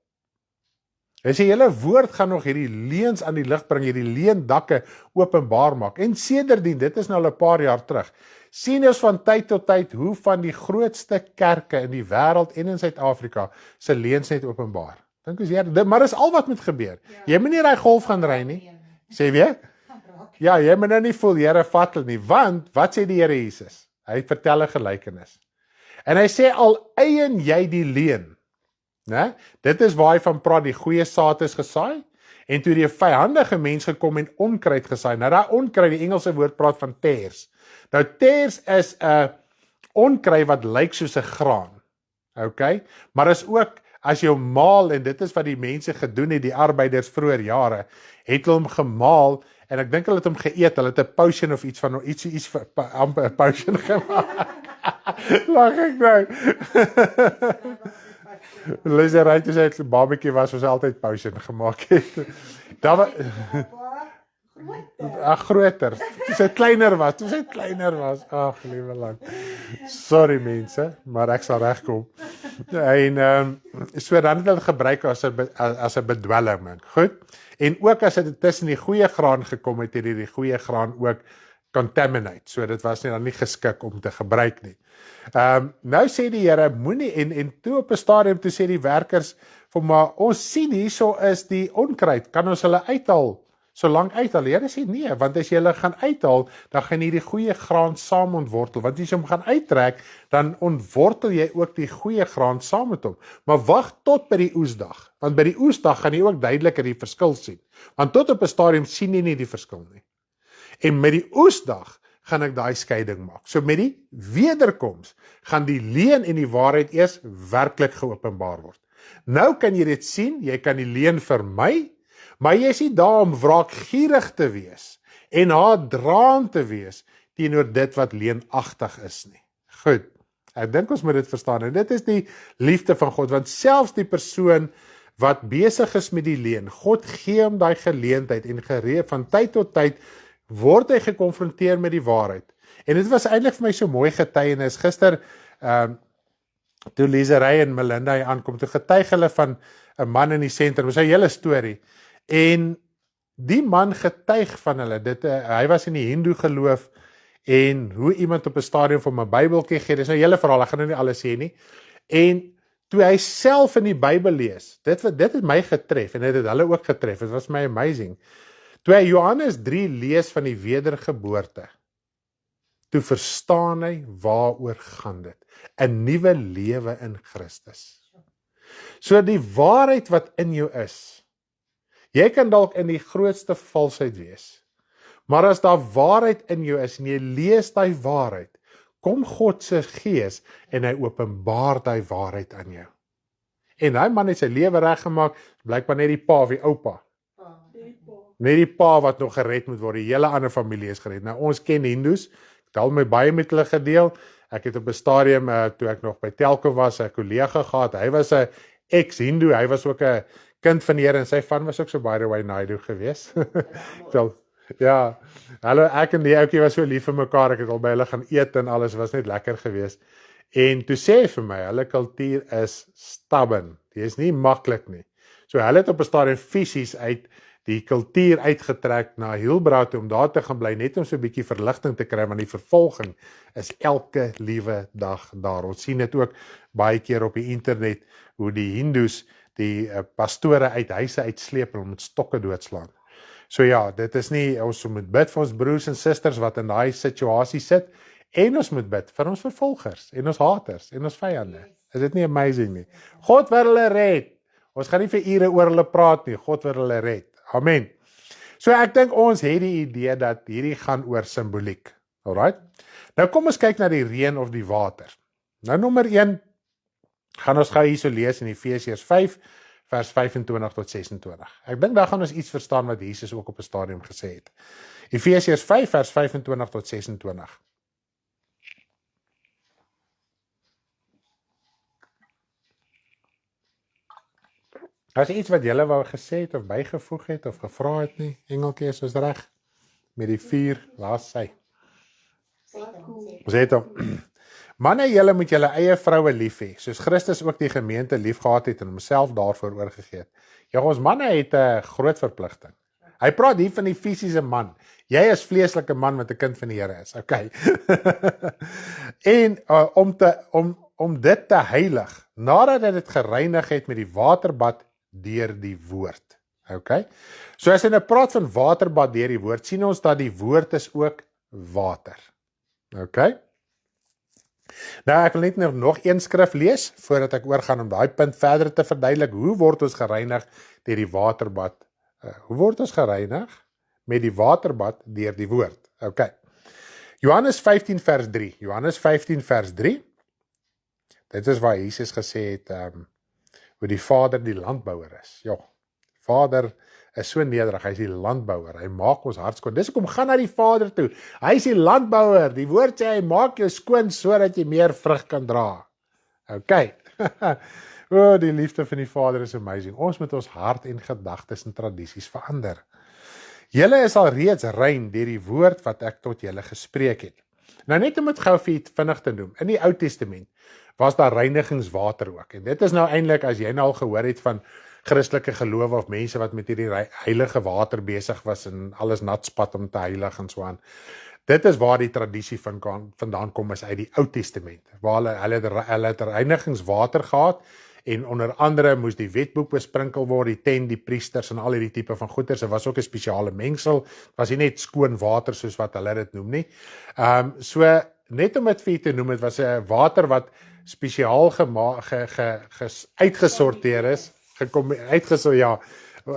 Hy sê, julle woord gaan nog hierdie leuns aan die lig bring, hierdie leendakke openbaar maak. En sedertdien, dit is nou al 'n paar jaar terug, sien ons van tyd tot tyd hoe van die grootste kerke in die wêreld en in Suid-Afrika se leuns net openbaar. Dink as jy, maar dis al wat moet gebeur. Ja. Jy moet nie daai golf gaan ry nie. Sê weer? Ja, jy moet nou nie voel, Here vat hulle nie, want wat sê die Here Jesus? Hy vertel 'n gelykenis. En hy sê, al eien jy die leuen, né? Dit is waar hy van praat, die goeie saad is gesaai, en toe die vyhandige mens gekom en onkruid gesaai. Nou daai onkruid, die Engelse woord praat van tares. Nou tares is 'n onkruid wat lyk soos 'n graan. Okay? Maar is ook, as jy hom maal, en dit is wat die mense gedoen het, die arbeiders vroeër jare, het hulle hom gemaal, en ek dink hulle het hom geëet, hulle het 'n potion of iets van, iets amper 'n potion gemaak. Lag ek nou. Luister, hy het gesê, barbecue was ons altyd potion gemaak het. Daar was groter. Toe hy kleiner was. Ag, liewe land. Sorry mense, maar ek sal regkom. En so dan het hulle gebruik as 'n bedwelming. Goed. En ook as dit tussen die goeie graan gekom het, het die goeie graan ook contaminate. So dit was dan nie geskik om te gebruik nie. Nou sê die Here, moenie, en toe op 'n stadium toe sê die werkers, maar ons sien hierso is die onkruid, kan ons hulle uithaal? So lank uithaal. Die Here sê nee, want as jy hulle gaan uithaal, dan gaan jy die goeie graan saam ontwortel. Want as jy hom gaan uittrek, dan ontwortel jy ook die goeie graan saam met hom. Maar wag tot by die oesdag, want by die oesdag gaan jy ook duideliker die verskil sien. Want tot op 'n stadium sien jy nie die verskil nie. En met die oesdag gaan ek daai skeiding maak. So met die wederkoms gaan die leuen en die waarheid eers werklik geopenbaar word. Nou kan jy dit sien, jy kan die leuen vermy, maar jy is nie daar om wraakgierig te wees en haatdraand te wees teenoor dit wat leenagtig is nie. Goed, Ek dink ons moet dit verstaan. En dit is die liefde van God, want selfs die persoon wat besig is met die leuen, God gee hom daai geleentheid en gereed van tyd tot tyd word hy gekonfronteer met die waarheid. En dit was eintlik vir my so mooi getuienis. Gister toe Lisery en Melinda hier aankom, toe getuig hulle van 'n man in die sentrum, dis 'n hele storie. En die man getuig van hulle, hy was in die Hindoe geloof, en hoe iemand op 'n stadium vir 'n Bybeltjie gee, dis nou 'n hele verhaal, ek gaan nou nie alles sê nie. En toe hy self in die Bybel lees, dit het my getref, en dit het hulle ook getref, dit was my amazing. Toe hy Johannes 3 lees van die wedergeboorte, toe verstaan hy waaroor gaan dit. 'n Nuwe lewe in Christus. So die waarheid wat in jou is, jy kan dalk in die grootste valsheid wees, maar as daar waarheid in jou is, en jy lees die waarheid, kom God se gees, en hy openbaar die waarheid aan jou. En hy man het sy lewe reggemaak, blykbaar net die pa of die oupa. Net die pa wat nog gered moet word, die hele ander familie is gered. Nou ons ken Hindoes, ek het al my baie met hulle gedeel, ek het op 'n stadium, toe ek nog by Telkom was, 'n kollega gehad, hy was 'n ex-Hindoe, hy was ook 'n kind van die Here, en sy van was ook so by the way Naidu gewees. Ja, hallo, ek en die ouetjie was so lief vir mekaar, ek het al by hulle gaan eet en alles, was net lekker geweest. En toe sê hy vir my, hulle kultuur is stubborn, die is nie maklik nie. So hulle het op 'n stadium fisies uit die kultuur uitgetrek na Hillbrow om daar te gaan bly, net om so 'n bietjie verligting te kry, want die vervolging is elke liewe dag daar. Ons sien dit ook baie keer op die internet, hoe die Hindoes die pastore uit huise uitsleep en met stokke doodslaan. So ja, dit is nie, ons moet bid vir ons broers en susters wat in daai situasie sit, en ons moet bid vir ons vervolgers, en ons haters, en ons vyande. Is dit nie amazing nie? God wil hulle red. Ons gaan nie vir ure oor hulle praat nie, God wil hulle red. Amen. So ek dink ons het die idee dat hierdie gaan oor simboliek. Alright? Nou kom ons kyk na die reën of die water. Nou nommer 1, gaan ons gou hierso lees in Efesiërs 5, vers 25 tot 26. Ek dink daar gaan ons iets verstaan wat Jesus ook op 'n stadium gesê het. Efesiërs 5, vers 25 tot 26. As iets wat julle wou gesê het, of bygevoeg het, of gevra het nie, Engeltjie, is ons reg? Met die vuur, waar sy? Ons het hom. Manne, julle moet julle eie vroue lief hê, soos Christus ook die gemeente lief gehad het en homself daarvoor oorgegee het. Ja, ons manne het 'n groot verpligting. Hy praat hier van die fisiese man. Jy is vleeslike man wat 'n kind van die Here is. Okay. En om dit te heilig, nadat hy dit gereinig het met die waterbad deur die woord. Okay? So as hy nou praat van waterbad deur die woord, sien ons dat die woord is ook water. Okay? Nou ek wil net nog een skrif lees, voordat ek oorgaan om daai punt verder te verduidelik. Hoe word ons gereinig deur die waterbad? Hoe word ons gereinig met die waterbad deur die woord? Okay. Johannes 15 vers 3. Johannes 15 vers 3. Dit is waar Jesus gesê het, hoe die Vader die landbouer is. Ja, Vader is so nederig, hy is die landbouer, hy maak ons hart skoon. Dis hoekom gaan na die Vader toe. Hy is die landbouer, die woord sê hy maak jou skoon sodat jy meer vrug kan dra. Okay. Die liefde van die Vader is amazing. Ons moet ons hart en gedagtes en tradisies verander. Julle is al reeds rein deur die woord wat ek tot julle gespreek het. Nou net om dit gou vir vinnig te noem, in die Ou Testament was daar reinigingswater ook. En dit is nou eintlik, as jy nou al gehoor het van Christelike gelowe of mense wat met hierdie heilige water besig was en alles nat spat om te heilig en so aan. Dit is waar die tradisie vandaan kom, is uit die Ou Testament, waar hulle het reinigingswater gehad, en onder andere moes die wetboek besprinkel word, die tent, die priesters en al hierdie tipe van goeders. Dit was ook 'n spesiale mengsel, was nie net skoon water soos wat hulle dit noem nie. So net om dit vir julle te noem, dit was 'n water wat spesiaal uitgesorteer is,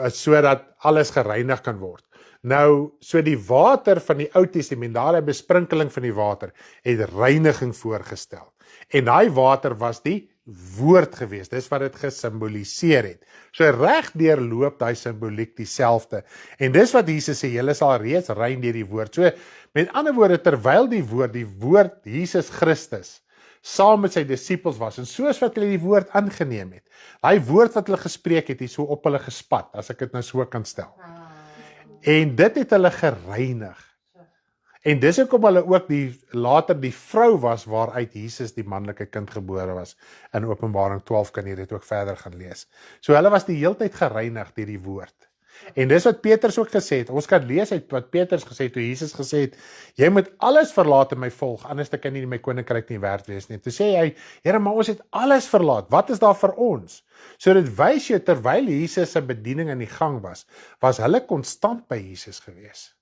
sodat alles gereinig kan word. Nou, so die water van die Ou Testament, daar 'n besprinkeling van die water, het reiniging voorgestel. En daai water was die woord gewees, dis wat dit gesimboliseer het. So reg deurloop daai simboliek dieselfde. En dis wat Jesus sê, julle sal reeds rein deur die woord. So met ander woorde, terwyl die woord Jesus Christus saam met sy disippels was, en soos wat hulle die woord aangeneem het, daai woord wat hulle gespreek het, so op hulle gespat, as ek dit nou so kan stel. En dit het hulle gereinig. En dis hoekom hulle ook later die vrou was waaruit Jesus die manlike kind gebore was. In Openbaring 12 kan jy dit ook verder gaan lees. So hulle was die heeltyd gereinig deur die woord. En dis wat Petrus ook gesê het. Ons kan lees uit wat Petrus gesê het toe Jesus gesê het, jy moet alles verlaat en my volg, anders kan nie my koninkryk nie werd wees nie. Toe sê hy, Here, maar ons het alles verlaat. Wat is daar vir ons? So dit wys jou terwyl Jesus se bediening in die gang was hulle konstant by Jesus gewees.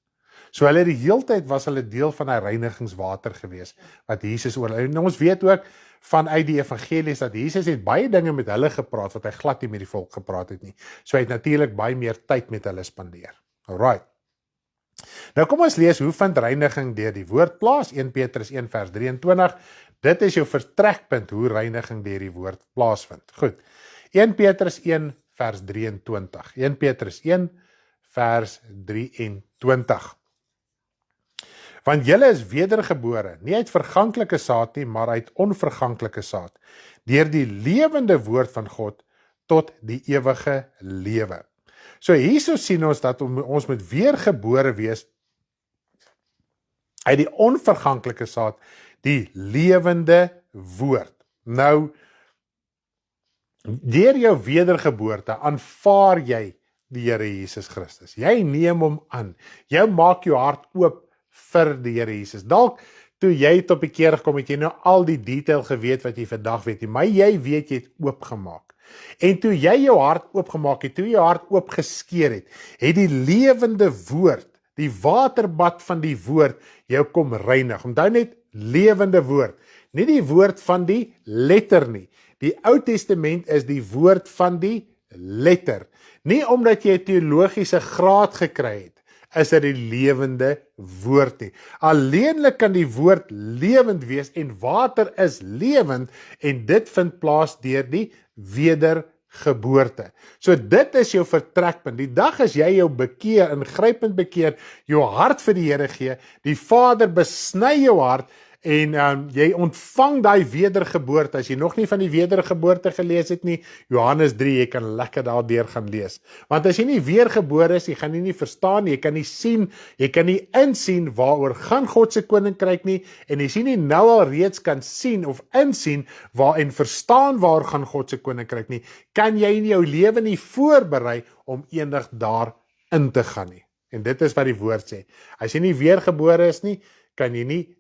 So hulle die heeltyd was hulle deel van hy reinigingswater gewees wat Jesus oor. En ons weet ook vanuit die evangelies dat Jesus het baie dinge met hulle gepraat wat hy glad nie met die volk gepraat het nie. So hy het natuurlik baie meer tyd met hulle spandeer. Alright. Nou kom ons lees hoe vind reiniging deur die woord plaas. 1 Petrus 1 vers 23. Dit is jou vertrekpunt hoe reiniging deur die woord plaasvind. Goed. 1 Petrus 1 vers 23. 1 Petrus 1 vers 23. Want julle is wedergebore, nie uit verganklike saad nie, maar uit onverganklike saad, deur die lewende woord van God tot die ewige lewe. So hierso sien ons dat ons moet weergebore wees uit die onverganklike saad, die lewende woord. Nou, deur jou wedergeboorte aanvaar jy die Here Jesus Christus. Jy neem hom aan. Jy maak jou hart oop vir die Here Jesus. Dalk toe jy het op die keer gekom, het jy nou al die detail geweet wat jy vandag weet, maar jy weet jy het oopgemaak. En toe jy jou hart oopgemaak het, toe jy jou hart oopgeskeer het die lewende woord, die waterbad van die woord, jou kom reinig. Onthou net, lewende woord, nie die woord van die letter nie. Die Ou Testament is die woord van die letter. Nie omdat jy 'n teologiese graad gekry het, is dit die lewende woord nie. Alleenlik kan die woord lewend wees en water is lewend en dit vind plaas deur die wedergeboorte. So dit is jou vertrekpunt. Die dag as jy jou bekeer, ingrypend bekeer, jou hart vir die Here gee, die Vader besny jou hart en jy ontvang daai wedergeboorte. As jy nog nie van die wedergeboorte gelees het nie, Johannes 3, jy kan lekker daardeur gaan lees. Want as jy nie weergebore is, jy gaan nie verstaan, jy kan nie sien, jy kan nie insien waaroor gaan God se koninkryk nie, en as jy nie nou al reeds kan sien of insien en verstaan waaroor gaan God se koninkryk nie, kan jy in jou lewe nie voorberei om eendag daar in te gaan nie. En dit is wat die woord sê. As jy nie weergebore is nie, kan jy nie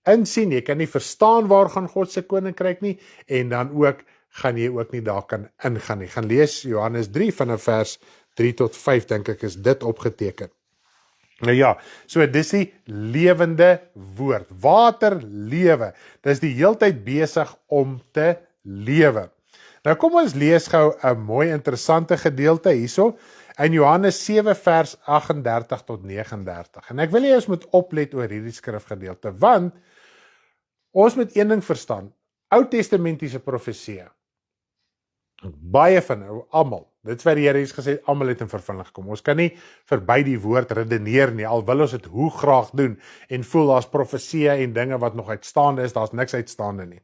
insien, jy kan nie verstaan waar gaan God se koninkryk nie, en dan ook gaan jy ook nie daar kan ingaan nie. Gaan lees Johannes 3 vanaf vers 3 tot 5, dink ek is dit opgeteken. Nou ja, so dis die lewende woord, water lewe, dis die heeltyd besig om te lewe. Nou kom ons lees gou 'n mooi interessante gedeelte hierso, in Johannes 7 vers 38 tot 39. En ek wil jy ons moet oplet oor hierdie skrifgedeelte, want ons moet een ding verstaan, Ou-testamentiese profeseë, baie van almal, dit is wat die Here Jesus gesê, almal het in vervulling gekom. Ons kan nie verby die woord redeneer nie, al wil ons dit hoe graag doen, en voel daar's profeseë en dinge wat nog uitstaande is, daar's niks uitstaande nie.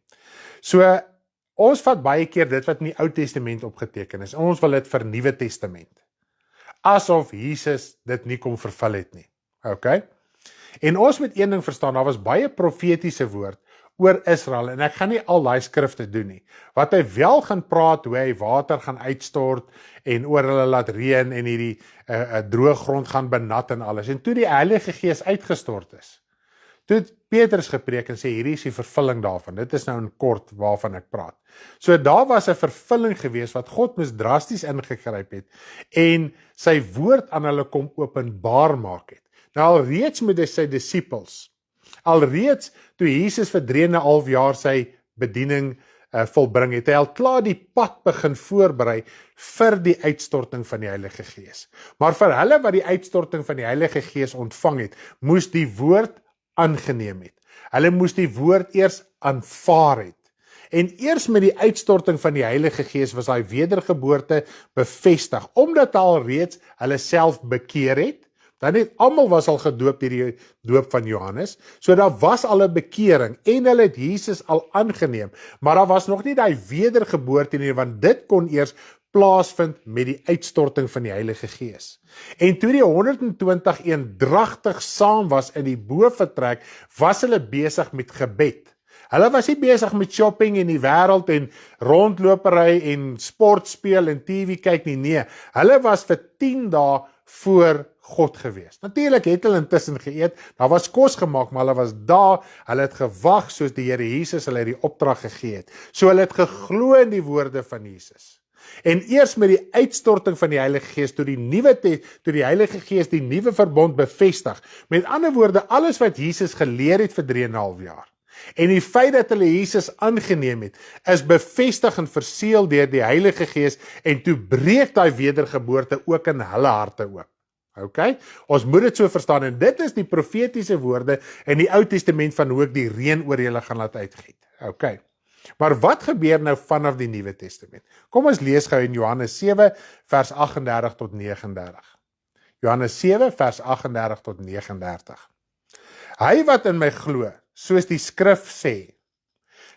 So, ons vat baie keer dit wat in die Ou Testament opgeteken is, en ons wil dit vir Nuwe Testament. Asof Jesus dit nie kom vervul het nie. Okay? En ons moet een ding verstaan, daar was baie profetiese woord oor Israel, en ek gaan nie al daai skrifte doen nie. Wat hy wel gaan praat, hoe hy water gaan uitstort, en oor hulle laat reën, en hierdie droë grond gaan benat en alles. En toe die Heilige Gees uitgestort is, toe het Petrus gepreek en sê, hierdie is die vervulling daarvan. Dit is nou in kort waarvan ek praat. So daar was 'n vervulling gewees wat God moes drasties ingegryp het en sy woord aan hulle kom openbaar maak het. Nou alreeds met sy disippels, alreeds toe Jesus vir 3,5 jaar sy bediening volbring het, hy al klaar die pad begin voorberei vir die uitstorting van die Heilige Gees. Maar vir hulle wat die uitstorting van die Heilige Gees ontvang het, moes die woord aangeneem het. Hulle moes die woord eers aanvaar het. En eers met die uitstorting van die Heilige Gees was daai wedergeboorte bevestig, omdat alreeds hulle self bekeer het, Dan het almal was al gedoop deur die doop van Johannes, so daar was al 'n bekering en hulle het Jesus al aangeneem, maar daar was nog nie daai wedergeboorte nie, want dit kon eers plaasvind met die uitstorting van die Heilige Gees. En toe die 120 eendragtig saam was in die bovertrek, was hulle besig met gebed. Hulle was nie besig met shopping en die wêreld en rondlopery en sport speel en TV kyk nie, nee. Hulle was vir 10 dae voor God gewees. Natuurlik het hulle intussen geëet, daar was kos gemaak, maar hulle was daar, hulle het gewag soos die Here Jesus hulle die opdrag gegee het. So hulle het geglo in die woorde van Jesus. En eers met die uitstorting van die Heilige Gees, toe die Heilige Gees die nuwe verbond bevestig. Met ander woorde, alles wat Jesus geleer het vir 3,5 jaar. En die feit dat hulle Jesus aangeneem het, is bevestig en verseël deur die Heilige Gees, en toe breek daai wedergeboorte ook in hulle harte oop. Okay? Ons moet dit so verstaan, en dit is die profetiese woorde in die Ou Testament van hoe ek die reën oor julle gaan laat uitgiet. Okay. Maar wat gebeur nou vanaf die Nuwe Testament? Kom ons lees gou in Johannes 7 vers 38 tot 39. Johannes 7 vers 38 tot 39. Hy wat in my glo, soos die skrif sê,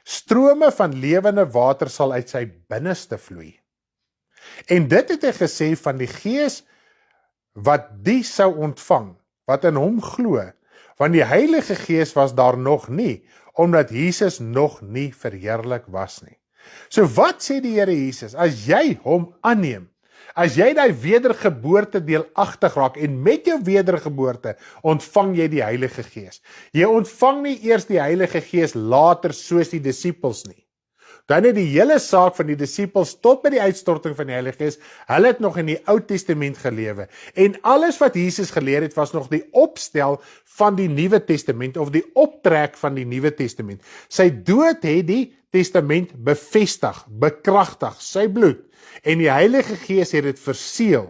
strome van lewende water sal uit sy binneste vloei. En dit het hy gesê van die Gees wat die sou ontvang, wat in hom glo, want die Heilige Gees was daar nog nie, omdat Jesus nog nie verheerlik was nie. So wat sê die Here Jesus? As jy hom aanneem, as jy die wedergeboorte deelagtig raak, en met jou wedergeboorte ontvang jy die Heilige Gees. Jy ontvang nie eers die Heilige Gees later soos die disippels nie. Dan het die hele saak van die disippels tot by die uitstorting van die Heilige Gees, hulle het nog in die Ou Testament gelewe. En alles wat Jesus geleer het, was nog die opstel van die Nuwe Testament, of die optrek van die Nuwe Testament. Sy dood het die testament bevestig, bekragtig, sy bloed, en die Heilige Gees het dit verseël.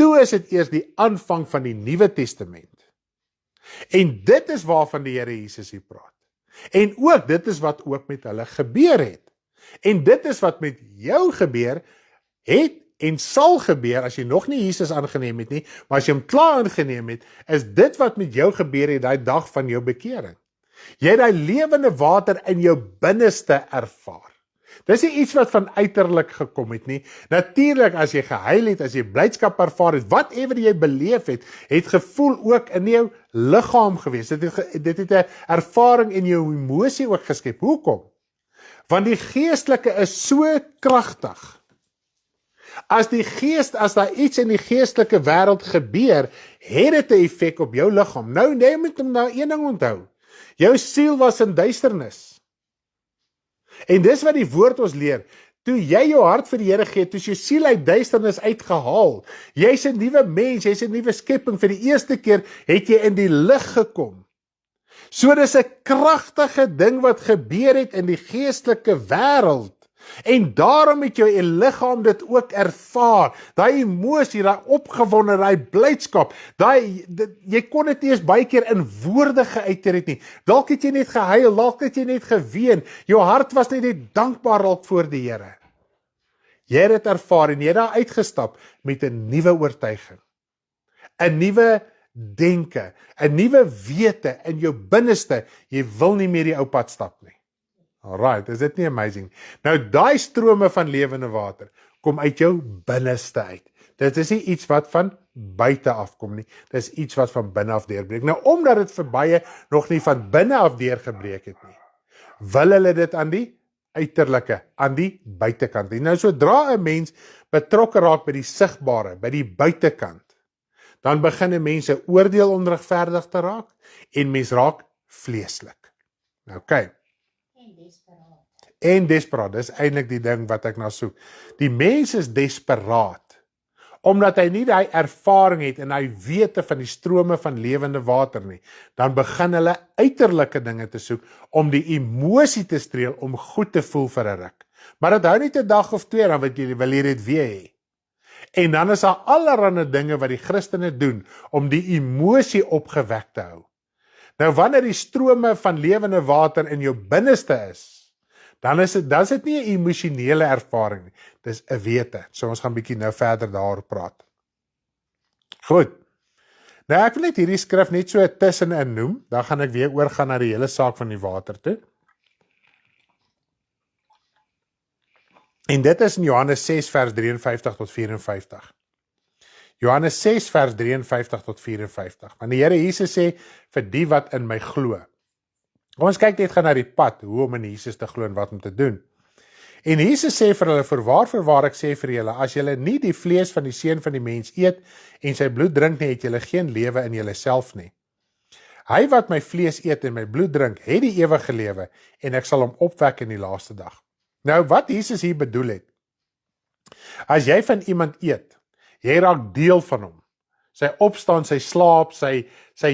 Toe is dit eers die aanvang van die Nuwe Testament. En dit is waarvan die Here Jesus hier praat. En ook dit is wat ook met hulle gebeur het. En dit is wat met jou gebeur het en sal gebeur as jy nog nie Jesus aangeneem het nie, maar as jy hom klaar aangeneem het, is dit wat met jou gebeur het daai dag van jou bekering. Jy het daai lewende water in jou binneste ervaar. Dis nie iets wat van uiterlik gekom het nie. Natuurlik as jy gehuil het, as jy blydskap ervaar het, whatever jy beleef het, het gevoel ook in jou liggaam gewees. Dit het 'n ervaring in jou emosie ook geskep. Hoekom? Want die geestelike is so kragtig. As daar iets in die geestelike wêreld gebeur, het dit 'n effek op jou liggaam. Nou, jy moet hom nou een ding onthou. Jou siel was in duisternis. En dis wat die woord ons leer. Toe jy jou hart vir die Here gee, toe is jou siel uit duisternis uitgehaal. Jy's 'n nuwe mens, jy's 'n nuwe skepping. Vir die eerste keer het jy in die lig gekom. So dis 'n kragtige ding wat gebeur het in die geestelike wêreld. En daarom het jou liggaam dit ook ervaar. Daai emosie, daai opgewonde, daai blydskap, jy kon dit nie eens baie keer in woorde geuit het nie. Dalk het jy net gehuil, dalk het jy net geween. Jou hart was net dankbaar dalk voor die Here. Jy het dit ervaar en jy het daar uitgestap met 'n nuwe oortuiging. 'n nuwe denke, 'n nuwe wete in jou binneste. Jy wil nie meer die ou pad stap nie. Alright, is dit nie amazing? Nou daai strome van lewende water kom uit jou binneste uit. Dit is nie iets wat van buite afkom nie. Dit is iets wat van binne af deurbreek. Nou omdat dit vir baie nog nie van binne af deurgebreek het nie, wil hulle dit aan die uiterlike, aan die buitekant. Nou sodra 'n mens betrokke raak by die sigbare, by die buitekant, dan begin mense oordeel onregverdig te raak en mens raak vleeslik. Okay. En desperaat, dis eintlik die ding wat ek na soek. Die mens is desperaat, omdat hy nie die ervaring het en hy wete van die strome van lewende water nie, dan begin hulle uiterlike dinge te soek, om die emosie te streel, om goed te voel vir 'n ruk. Maar dit hou net 'n dag of 2, dan wil jy dit weer hê. En dan is daar allerlei dinge wat die Christene doen, om die emosie opgewek te hou. Nou wanneer die strome van lewende water in jou binneste is, dan is dit nie 'n emosionele ervaring nie, dis 'n wete. So ons gaan bietjie nou verder daaroor praat. Goed, Nou ek wil net hierdie skrif net so tussenin noem, dan gaan ek weer oorgaan na die hele saak van die water toe. En dit is in Johannes 6 vers 53 tot 54. Johannes 6 vers 53 tot 54. Want die Here Jesus sê, vir die wat in my glo. Ons kyk net gaan na die pad, hoe om in Jesus te glo en wat om te doen. En Jesus sê vir hulle, voorwaar ek sê vir julle, as julle nie die vlees van die seun van die mens eet, en sy bloed drink nie, het julle geen lewe in julle self nie. Hy wat my vlees eet en my bloed drink, het die ewige lewe, en ek sal hom opwek in die laaste dag. Nou, wat Jesus hier bedoel het, as jy van iemand eet, jy raak deel van hom, sy opstaan, sy slaap, sy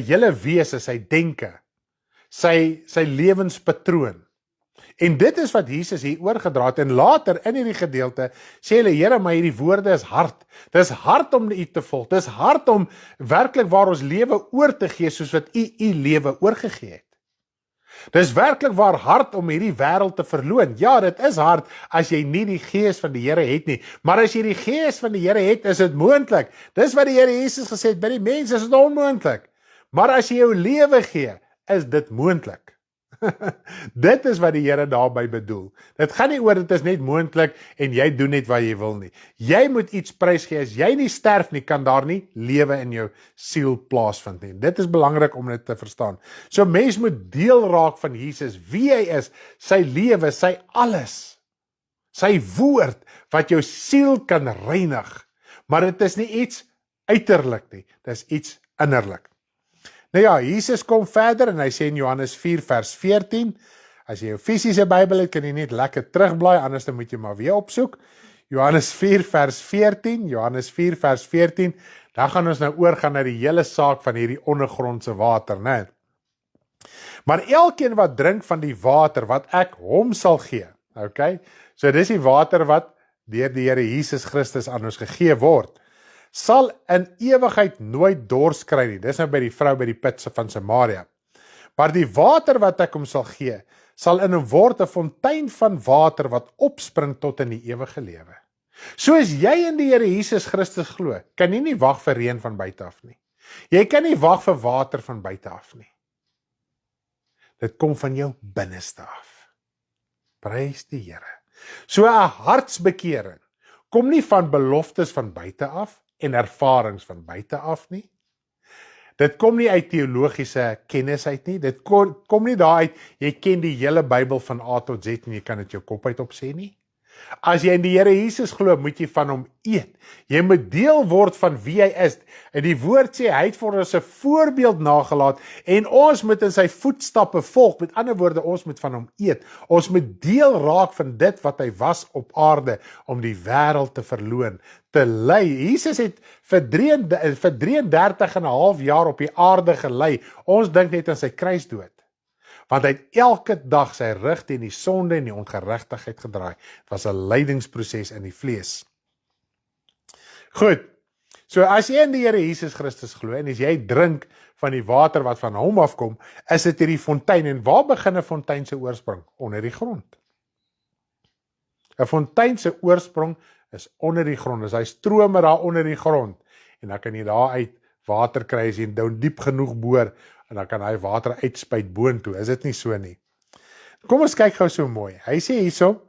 hele wese, sy denke, sy lewenspatroon. En dit is wat Jesus hier oorgedra het, en later in hierdie gedeelte sê hulle, Here, maar hierdie woorde is hard. Dit is hard om U te volg. Dit is hard om werklik waar ons lewe oor te gee, soos wat U lewe oorgegee het. Dit is werklik waar hard om hierdie wêreld te verloon. Ja, dit is hard as jy nie die gees van die Here het nie. Maar as jy die gees van die Here het, is dit moontlik. Dis wat die Here Jesus gesê het, by die mense is dit onmoontlik. Maar as jy jou lewe gee, is dit moontlik. Dit is wat die Here daarby bedoel. Dit gaan nie oor dit is net moontlik en jy doen net wat jy wil nie. Jy moet iets prys gee. As jy nie sterf nie, kan daar nie lewe in jou siel plaasvind nie. Dit is belangrik om dit te verstaan. So mens moet deel raak van Jesus, wie hy is, sy lewe, sy alles. Sy woord wat jou siel kan reinig. Maar dit is nie iets uiterlik nie, dit is iets innerlik. Nou ja, Jesus kom verder en hy sê in Johannes 4 vers 14, as jy jou fisiese Bybel het, kan jy net lekker terugblaai, anders dan moet jy maar weer opsoek. Johannes 4 vers 14, dan gaan ons nou oorgaan na die hele saak van hierdie ondergrondse water, né? Maar elkeen wat drink van die water wat ek hom sal gee, okay? So dis die water wat deur die Here Jesus Christus aan ons gegee word, sal in ewigheid nooit dors kry nie. Dis nou by die vrou by die put van Samaria. Maar die water wat ek hom sal gee, sal in hom word 'n fontein van water wat opspring tot in die ewige lewe. So as jy in die Here Jesus Christus glo, kan jy nie wag vir reën van buite af nie. Jy kan nie wag vir water van buite af nie. Dit kom van jou binneste af. Prys die Here. So 'n hartsbekering kom nie van beloftes van buite af en ervarings van buite af nie. Dit kom nie uit teologiese kennis uit nie. Dit kom nie daar uit, jy ken die hele Bybel van A tot Z en jy kan dit jou kop uit opsê nie. As jy in die Here Jesus glo, moet jy van hom eet. Jy moet deel word van wie hy is. En die woord sê, hy het vir ons 'n voorbeeld nagelaat en ons moet in sy voetstappe volg. Met ander woorde, ons moet van hom eet. Ons moet deel raak van dit wat hy was op aarde, om die wêreld te verloon, te lei. Jesus het vir 33,5 jaar op die aarde gelei. Ons dink net aan sy kruisdood. Want hy het elke dag sy rug teen die sonde en die ongeregtigheid gedraai. Het was 'n lydingsproses in die vlees. Goed, so as jy in die Here Jesus Christus glo, en as jy drink van die water wat van hom afkom, is dit hierdie fontein. En waar begin 'n fontein se oorsprong? Onder die grond. 'n Fontein se oorsprong is onder die grond. Dis hy strome daar onder die grond. En dan kan jy daar uit water kry as jy nou diep genoeg boor, en dan kan hy water uitspuit boontoe. Is dit nie so nie? Kom ons kyk gou so mooi. Hy sê hierso,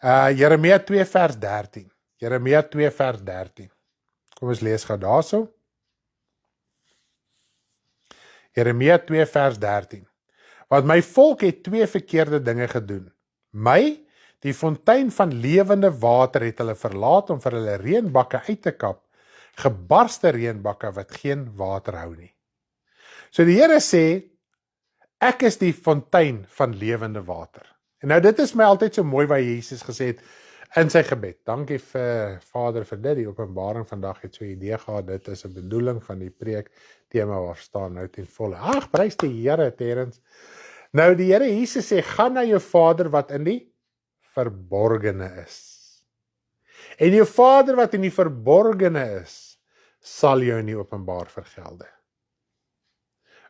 Jeremia 2 vers 13. Jeremia 2 vers 13. Kom ons lees gou daarso. Jeremia 2 vers 13. Want my volk het twee verkeerde dinge gedoen. Die fontein van lewende water, het hulle verlaat om vir hulle reënbakke uit te kap, gebarste reënbakke wat geen water hou nie. So die Here sê, ek is die fontein van lewende water. En nou dit is my altyd so mooi wat Jesus gesê het in sy gebed. Dankie vir Vader vir dit, die openbaring vandag het so 'n idee gehad, dit is 'n bedoeling van die preek, tema waar staan nou ten volle. Ag, prys die Here, Terrens. Nou die Here Jesus sê, gaan na jou Vader wat in die verborgene is. En jou Vader wat in die verborgene is, sal jou in die openbaar vergelde.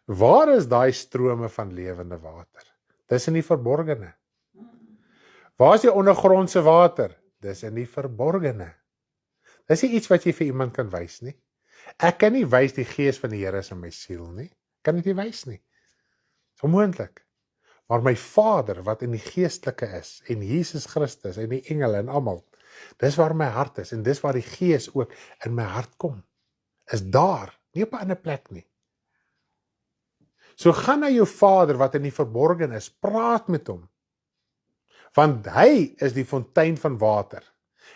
Waar is daai strome van lewende water? Dis in die verborgene. Waar is die ondergrondse water? Dis in die verborgene. Dis nie iets wat jy vir iemand kan wys nie. Ek kan nie wys die gees van die Here is in my siel nie. Kan dit nie wys nie. Dis onmoontlik. Maar my Vader wat in die geestelike is, en Jesus Christus, en die engele en almal, dis waar my hart is, en dis waar die gees ook in my hart kom. Is daar, nie op 'n ander plek nie. So gaan na jou Vader wat in die verborgen is, praat met hom. Want hy is die fontein van water.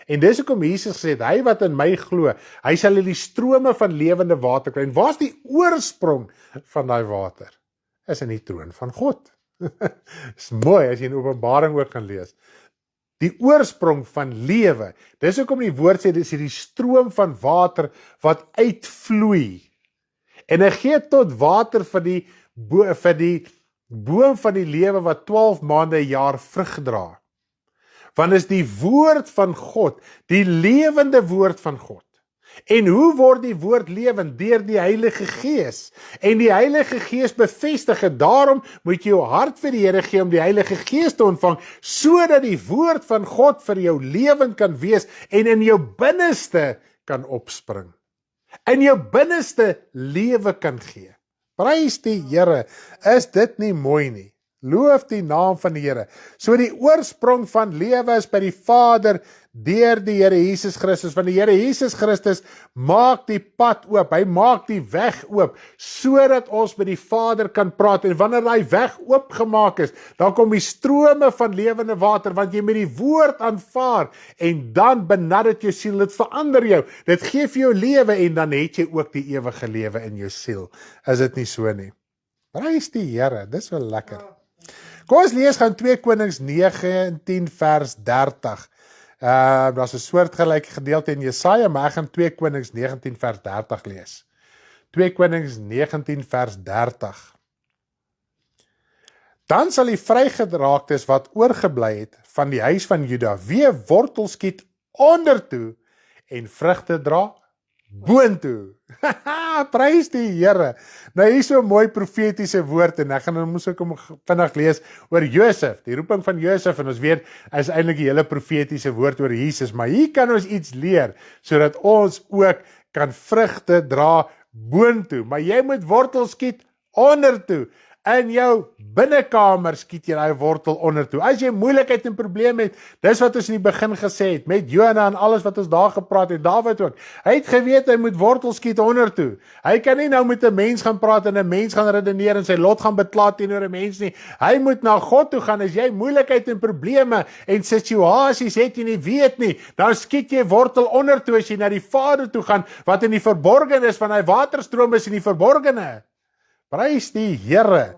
En dis hoekom Jesus gesê het, hy wat in my glo, hy sal in die strome van lewende water kry. En waar is die oorsprong van daai water? Is in die troon van God. Dis mooi as jy in Openbaring ook gaan lees. Die oorsprong van lewe. Dis hoekom die woord sê, dis hierdie stroom van water wat uitvloei. En hy gee tot water vir die boom van die lewe wat 12 maande 'n jaar vrug dra. Want is die woord van God, die lewende woord van God. En hoe word die woord lewend? Deur die Heilige Gees. En die Heilige Gees bevestig het. Daarom moet jy jou hart vir die Here gee om die Heilige Gees te ontvang, sodat die woord van God vir jou lewend kan wees en in jou binneste kan opspring. In jou binneste lewe kan gee. Prys die Here, is dit nie mooi nie? Loof die naam van die Here. So die oorsprong van lewe is by die Vader deur die Here Jesus Christus. Want die Here Jesus Christus maak die pad oop. Hy maak die weg oop sodat ons met die Vader kan praat. En wanneer daai weg oopgemaak is, dan kom die strome van lewende water, want jy met die woord aanvaar en dan benad dit jou siel. Dit verander jou. Dit gee vir jou lewe en dan het jy ook die ewige lewe in jou siel. Is dit nie so nie? Prys die Here. Dis wel lekker. Kom ons lees gaan 2 Konings 19 vers 30. Daar's 'n soortgelyke gedeelte in Jesaja, maar ek gaan 2 Konings 19 vers 30 lees. 2 Konings 19 vers 30. Dan sal die vrygeraaktes wat oorgebly het van die huis van Juda weer wortel skiet ondertoe en vrugte dra boontoe. Prys die Here. Nou hier is so 'n mooi profetiese woord en ek gaan nou moes ek hom vinnig lees oor Josef, die roeping van Josef, en ons weet is eintlik die hele profetiese woord oor Jesus, maar hier kan ons iets leer sodat ons ook kan vrugte dra boontoe, maar jy moet wortel skiet ondertoe. In jou binnekamer skiet jy daai wortel ondertoe. As jy moeilikheid en probleme het, dis wat ons in die begin gesê het, met Jona en alles wat ons daar gepraat het, Dawid ook. Hy het geweet hy moet wortel skiet ondertoe. Hy kan nie nou met 'n mens gaan praat en 'n mens gaan redeneer en sy lot gaan bekla teenoor 'n mens nie. Hy moet na God toe gaan. As jy moeilikheid en probleme en situasies het jy nie weet nie, dan skiet jy wortel ondertoe as jy na die Vader toe gaan, wat in die verborgen is, van hy waterstroom is in die verborgene. Prys die Here.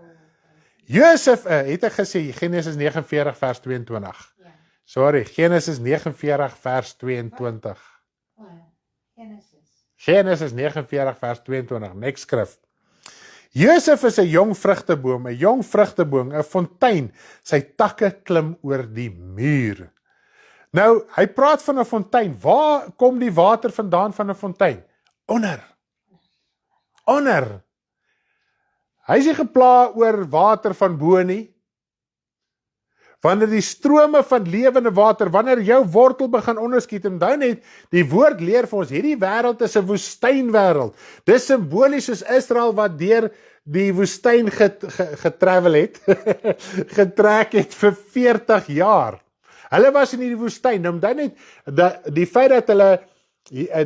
Josef, het ek gesê, Genesis 49 vers 22. Ja. Sorry, Genesis 49 vers 22. Genesis 49 vers 22, next skrif. Josef is 'n jong vrugteboom, 'n fontein. Sy takke klim oor die muur. Nou, hy praat van 'n fontein. Waar kom die water vandaan van 'n fontein? Onder. Hy is nie gepla oor water van bo nie. Wanneer die strome van lewende water, wanneer jou wortel begin onderskiet, en dan net die woord leer vir ons, hierdie wêreld is 'n woestynwêreld. Dis simbolies soos Israel wat deur die woestyn getravel het, getrek het vir 40 jaar. Hulle was in die woestyn, dan net die feit dat hulle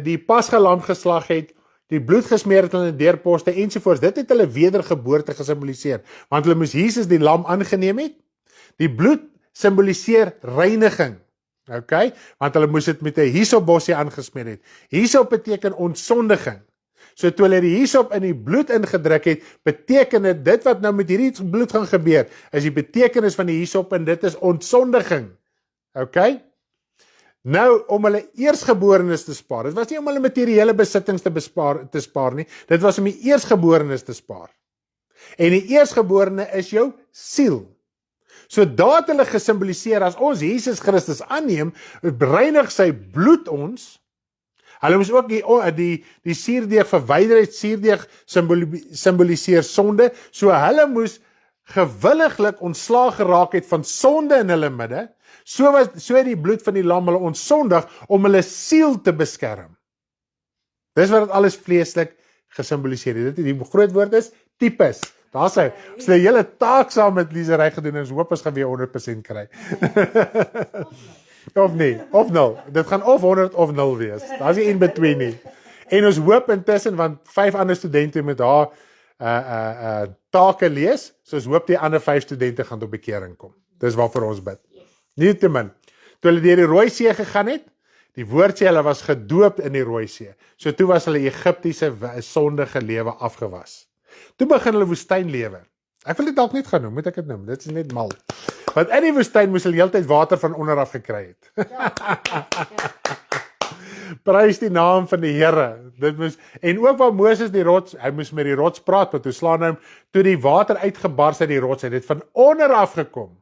die pasgalam geslag het, die bloed gesmeer het in die deurposte ensovoorts, dit het hulle wedergeboorte gesimboliseer, want hulle moes Jesus die lam aangeneem het. Die bloed simboliseer reiniging, okay? Want hulle moes dit met 'n hisopbossie aangesmeer het. Hisop beteken ontsondiging. So toe hulle die hisop in die bloed ingedruk het, beteken dit wat nou met hierdie bloed gaan gebeur, is die betekenis van die hisop, en dit is ontsondiging, okay? Nou, om hulle eersgeborenes te spaar, dit was nie om hulle materiële besittings te spaar nie, dit was om die eersgeborenes te spaar. En die eersgeborene is jou siel. So daar het hulle gesimboliseer, as ons Jesus Christus aanneem, reinig sy bloed ons. Hulle moes ook die suurdeeg verwyder het, suurdeeg simboliseer sonde, so hulle moes gewilliglik ontslaag geraak het van sonde in hulle midde, so die bloed van die lam hulle ontsondig om hulle siel te beskerm. Dis wat dit alles vleeslik gesimboliseer het. Die groot woord is types. Daar's hy. Ons het 'n hele taak saam met Liesery gedoen en ons hoop ons gaan weer 100% kry. Of nie, of 0. Dit gaan of 100 of 0 wees. Daar's nie in between nie. En ons hoop intussen, want 5 ander studente met haar take lees, so ons hoop die ander 5 studente gaan tot bekering kom. Dis waarvoor ons bid. Nietemin, toe hulle deur die Rooi See gegaan het, die woord sê hulle was gedoop in die Rooi See. So toe was hulle Egiptiese sondige lewe afgewas. Toe begin hulle woestynlewe. Ek wil dit dalk net gaan noem, moet ek dit noem? Dit is net mal. Want in die woestyn moes hulle heeltyd water van onder af gekry het. Prys die naam van die Here. Dit moes en ook waar Moses die rots, hy moes met die rots praat, want toe slaan hy hom, toe die water uitgebars uit die rots, het dit van onder af gekom.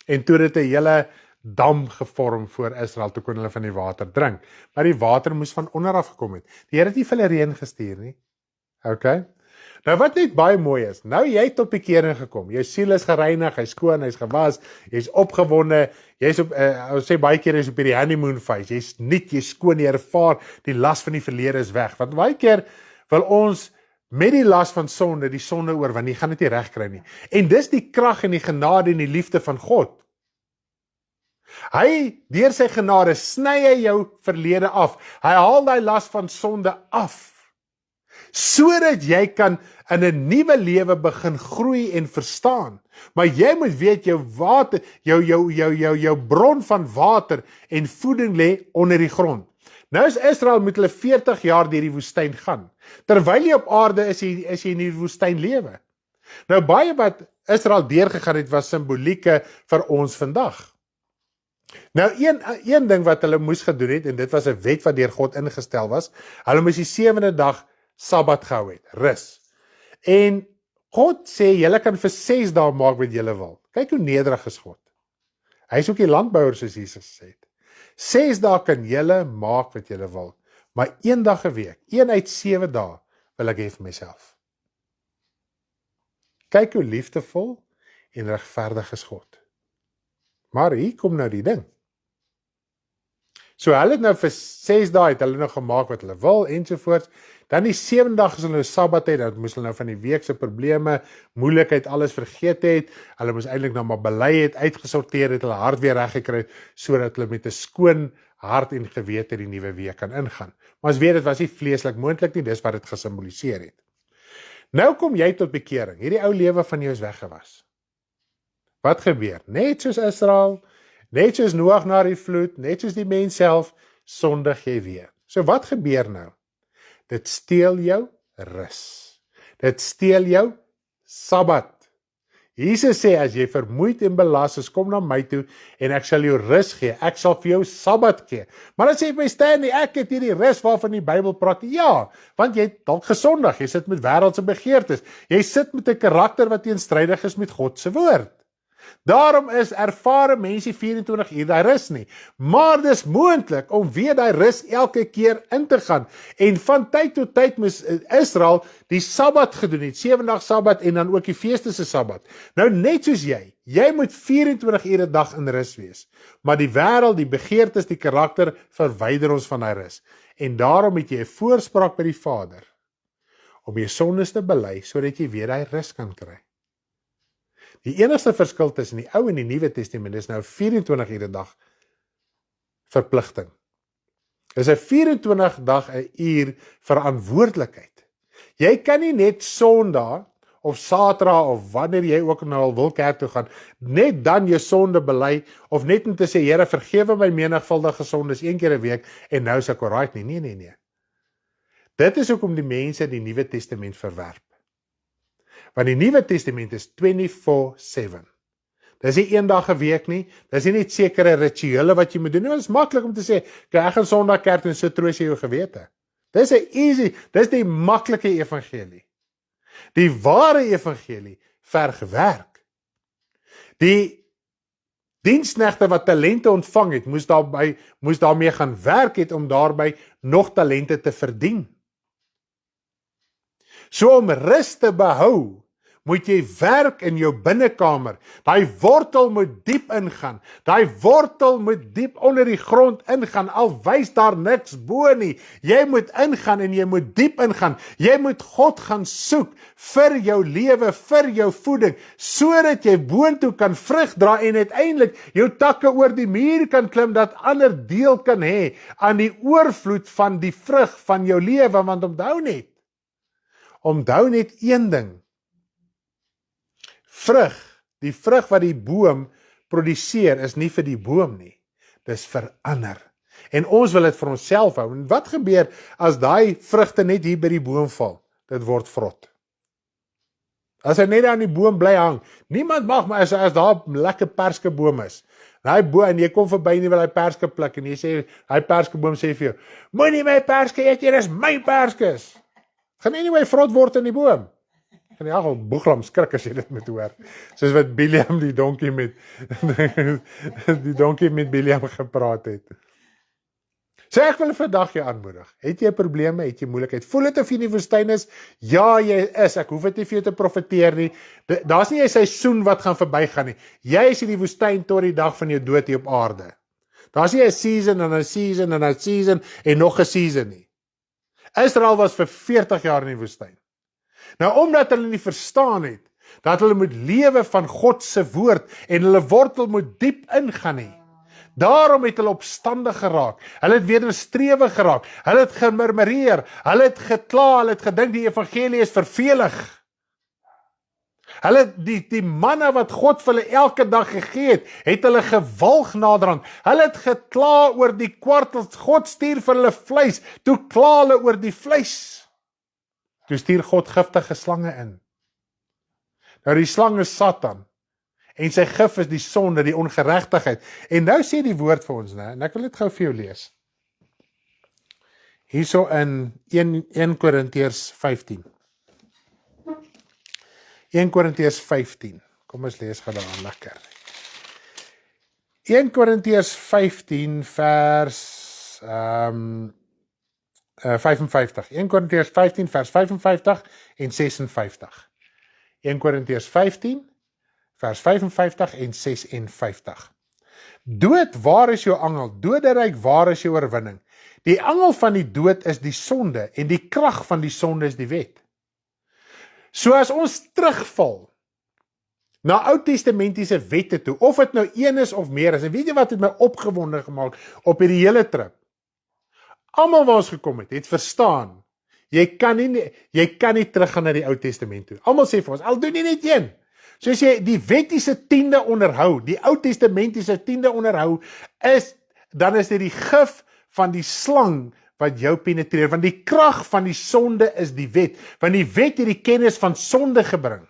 En toe het 'n hele dam gevorm voor Israel, toe kon hulle van die water drink. Maar die water moes van onder af gekom het. Die Here het nie vir hulle reën gestuur nie. Okay? Nou wat net baie mooi is, nou jy het op bekering gekom, jou siel is gereinig, hy's skoon, hy's gewas, jy's opgewonde, jy's op, ons sê baie keer jy's op hierdie honeymoon phase, jy's nuut, jy's skoon, jy ervaar, die las van die verlede is weg, want baie keer wil ons met die las van sonde, die sonde oor, want jy gaan dit nie reg kry nie, en dis die krag en die genade en die liefde van God. Hy, deur sy genade, sny hy jou verlede af, hy haal die las van sonde af, sodat jy kan in 'n nuwe lewe begin groei en verstaan. Maar jy moet weet jou water, jou bron van water en voeding lê onder die grond. Nou is Israel moet hulle 40 jaar deur die woestyn gaan. Terwyl jy op aarde is jy in die woestyn lewe. Nou baie wat Israel deurgegaan het was simbolieke vir ons vandag. Nou een ding wat hulle moes gedoen het, en dit was 'n wet wat deur God ingestel was, hulle moes die 7de dag Sabbat gehou het, rus. En God sê, julle kan vir 6 dae maak wat julle wil. Kyk hoe nederig is God. Hy is ook die landbouer soos Jesus gesê het. 6 dae kan julle maak wat julle wil, maar 1 dag 'n week, 1 uit 7 dae, wil ek hê vir myself. Kyk hoe liefdevol en regverdig is God. Maar hier kom nou die ding. So hulle het nou vir 6 dae het hulle nou gemaak wat hulle wil ensovoorts. Dan die 7de dag is hulle nou Sabbat het, dan moes hulle nou van die week se probleme, moeilikheid, alles vergeet het. Hulle moes eintlik nou maar bely het, uitgesorteer het, hulle hart weer reg gekry het, sodat hulle met 'n skoon hart en gewete die nuwe week kan ingaan. Maar as weet dit was nie vleeslik moontlik nie, dis wat dit gesimboliseer het. Nou kom jy tot bekering. Hierdie ou lewe van jou is weggewas. Wat gebeur? Net soos Israel, net soos Noag na die vloed, net soos die mens self, sondig jy weer. So wat gebeur nou? Dit steel jou rus. Dit steel jou Sabbat. Jesus sê, as jy vermoeid en belas is, kom na my toe en ek sal jou rus gee. Ek sal vir jou Sabbat gee. Maar dan sê jy my Stanley, ek het hierdie rus waarvan die Bybel praat. Ja, want jy het dalk gesondig. Jy sit met wêreldse begeertes. Jy sit met 'n karakter wat teenstrydig is met God se woord. Daarom is ervare mense 24 uur daai rus nie. Maar dis moontlik om weer daai rus elke keer in te gaan. En van tyd tot tyd moes Israel die Sabbat gedoen het, 7-dag Sabbat en dan ook die feeste se Sabbat. Nou net soos jy moet 24 ure 'n dag in rus wees. Maar die wêreld, die begeertes, die karakter verwyder ons van daai rus. En daarom het jy 'n voorspraak by die Vader om jou sondes te bely sodat jy weer daai rus kan kry. Die enigste verskil tussen die Ou en die Nuwe Testament is nou 24 ure 'n dag verpligting. Dis 'n 24 dag 'n uur verantwoordelikheid. Jy kan nie net Sondag of Saterdag of wanneer jy ook nou al wil kerk toe gaan, net dan jou sonde bely of net om te sê Here vergewe my menigvuldige sondes 1 keer 'n week en nou is ek alright nie. Nee. Dit is hoekom die mense die Nuwe Testament verwerp. Want die Nuwe Testament is 24/7. Dis nie 1 dag 'n week nie, dis nie net sekere rituele wat jy moet doen nie, dit is maklik om te sê, ek gaan Sondag kerk en so troos jy jou gewete. Dis 'n easy, dis die maklike evangelie. Die ware evangelie verg werk. Die diensknegte wat talente ontvang het, moes daarmee gaan werk het om daarby nog talente te verdien. So om rus te behou, moet jy werk in jou binnekamer. Daai wortel moet diep ingaan. Daai wortel moet diep onder die grond ingaan, al wys daar niks bo nie. Jy moet ingaan en jy moet diep ingaan. Jy moet God gaan soek vir jou lewe, vir jou voeding, sodat jy boontoe kan vrug dra en uiteindelik jou takke oor die muur kan klim, dat ander deel kan hê aan die oorvloed van die vrug van jou lewe, want onthou net een ding. Vrug, die vrug wat die boom produseer, is nie vir die boom nie. Dis vir ander. En ons wil dit vir onsself hou. En wat gebeur as daai vrugte net hier by die boom val? Dit word vrot. As hy net aan die boom bly hang, niemand mag, maar as daar 'n lekker perskeboom is, en jy kom verby en jy wil hy perske pluk, en jy sê, hy perskeboom sê vir jou, moenie my perske eet, hier is my perskes. Gaan anyway vrot word in die boom. Gaan die agel boeglam skrik as jy dit moet hoor. Soos wat Biliam die donkie met Biliam gepraat het. So ek wil vandag jou aanmoedig. Het jy probleme, het jy moeilikheid? Voel dit of jy in die woestyn is? Ja, jy is. Ek hoef dit nie vir jou te profeteer nie. Daar's nie 'n seisoen wat gaan verbygaan nie. Jy is in die woestyn tot die dag van jou dood hier op aarde. Daar's nie 'n season en 'n season en 'n season en nog 'n season nie. Israel was vir 40 jaar in die woestyn. Nou, omdat hulle nie verstaan het, dat hulle moet lewe van God se woord, en hulle wortel moet diep ingaan nie. Daarom het hulle opstandig geraak, hulle het wederstrewig geraak, hulle het gemurmureer, hulle het gekla, hulle het gedink die evangelie is vervelig. Hulle, die manne wat God vir hulle elke dag gegee het hulle gewalg naderhand. Hulle het gekla oor die kwartels, God stuur vir hulle vleis, toe kla hulle oor die vleis. Toe stuur God giftige slange in. Nou die slang is Satan, en sy gif is die sonde, die ongeregtigheid. En nou sê die woord vir ons, en ek wil dit gou vir jou lees. Hierso in 1 Korintiërs 15. 1 Korintiërs 15. Kom ons lees gou daaraan lekker. 1 Korintiërs 15 vers 55. 1 Korintiërs 15 vers 55 en 56. 1 Korintiërs 15 vers 55 en 56. Dood, waar is jou angel? Doderyk, waar is jou oorwinning? Die angel van die dood is die sonde, en die krag van die sonde is die wet. So as ons terugval na Oud-testamentiese wette toe, of dit nou een is of meer is, en weet jy wat het my opgewonde gemaak op hierdie hele trip? Almal waar ons gekom het verstaan, jy kan nie teruggaan na die Ou Testament toe. Almal sê vir ons, al doen jy net een. So as jy die wettiese 10de onderhou, die Oud-testamentiese 10de onderhou, dan is dit die gif van die slang wat jou penetreer, want die krag van die sonde is die wet, want die wet het die kennis van sonde gebring.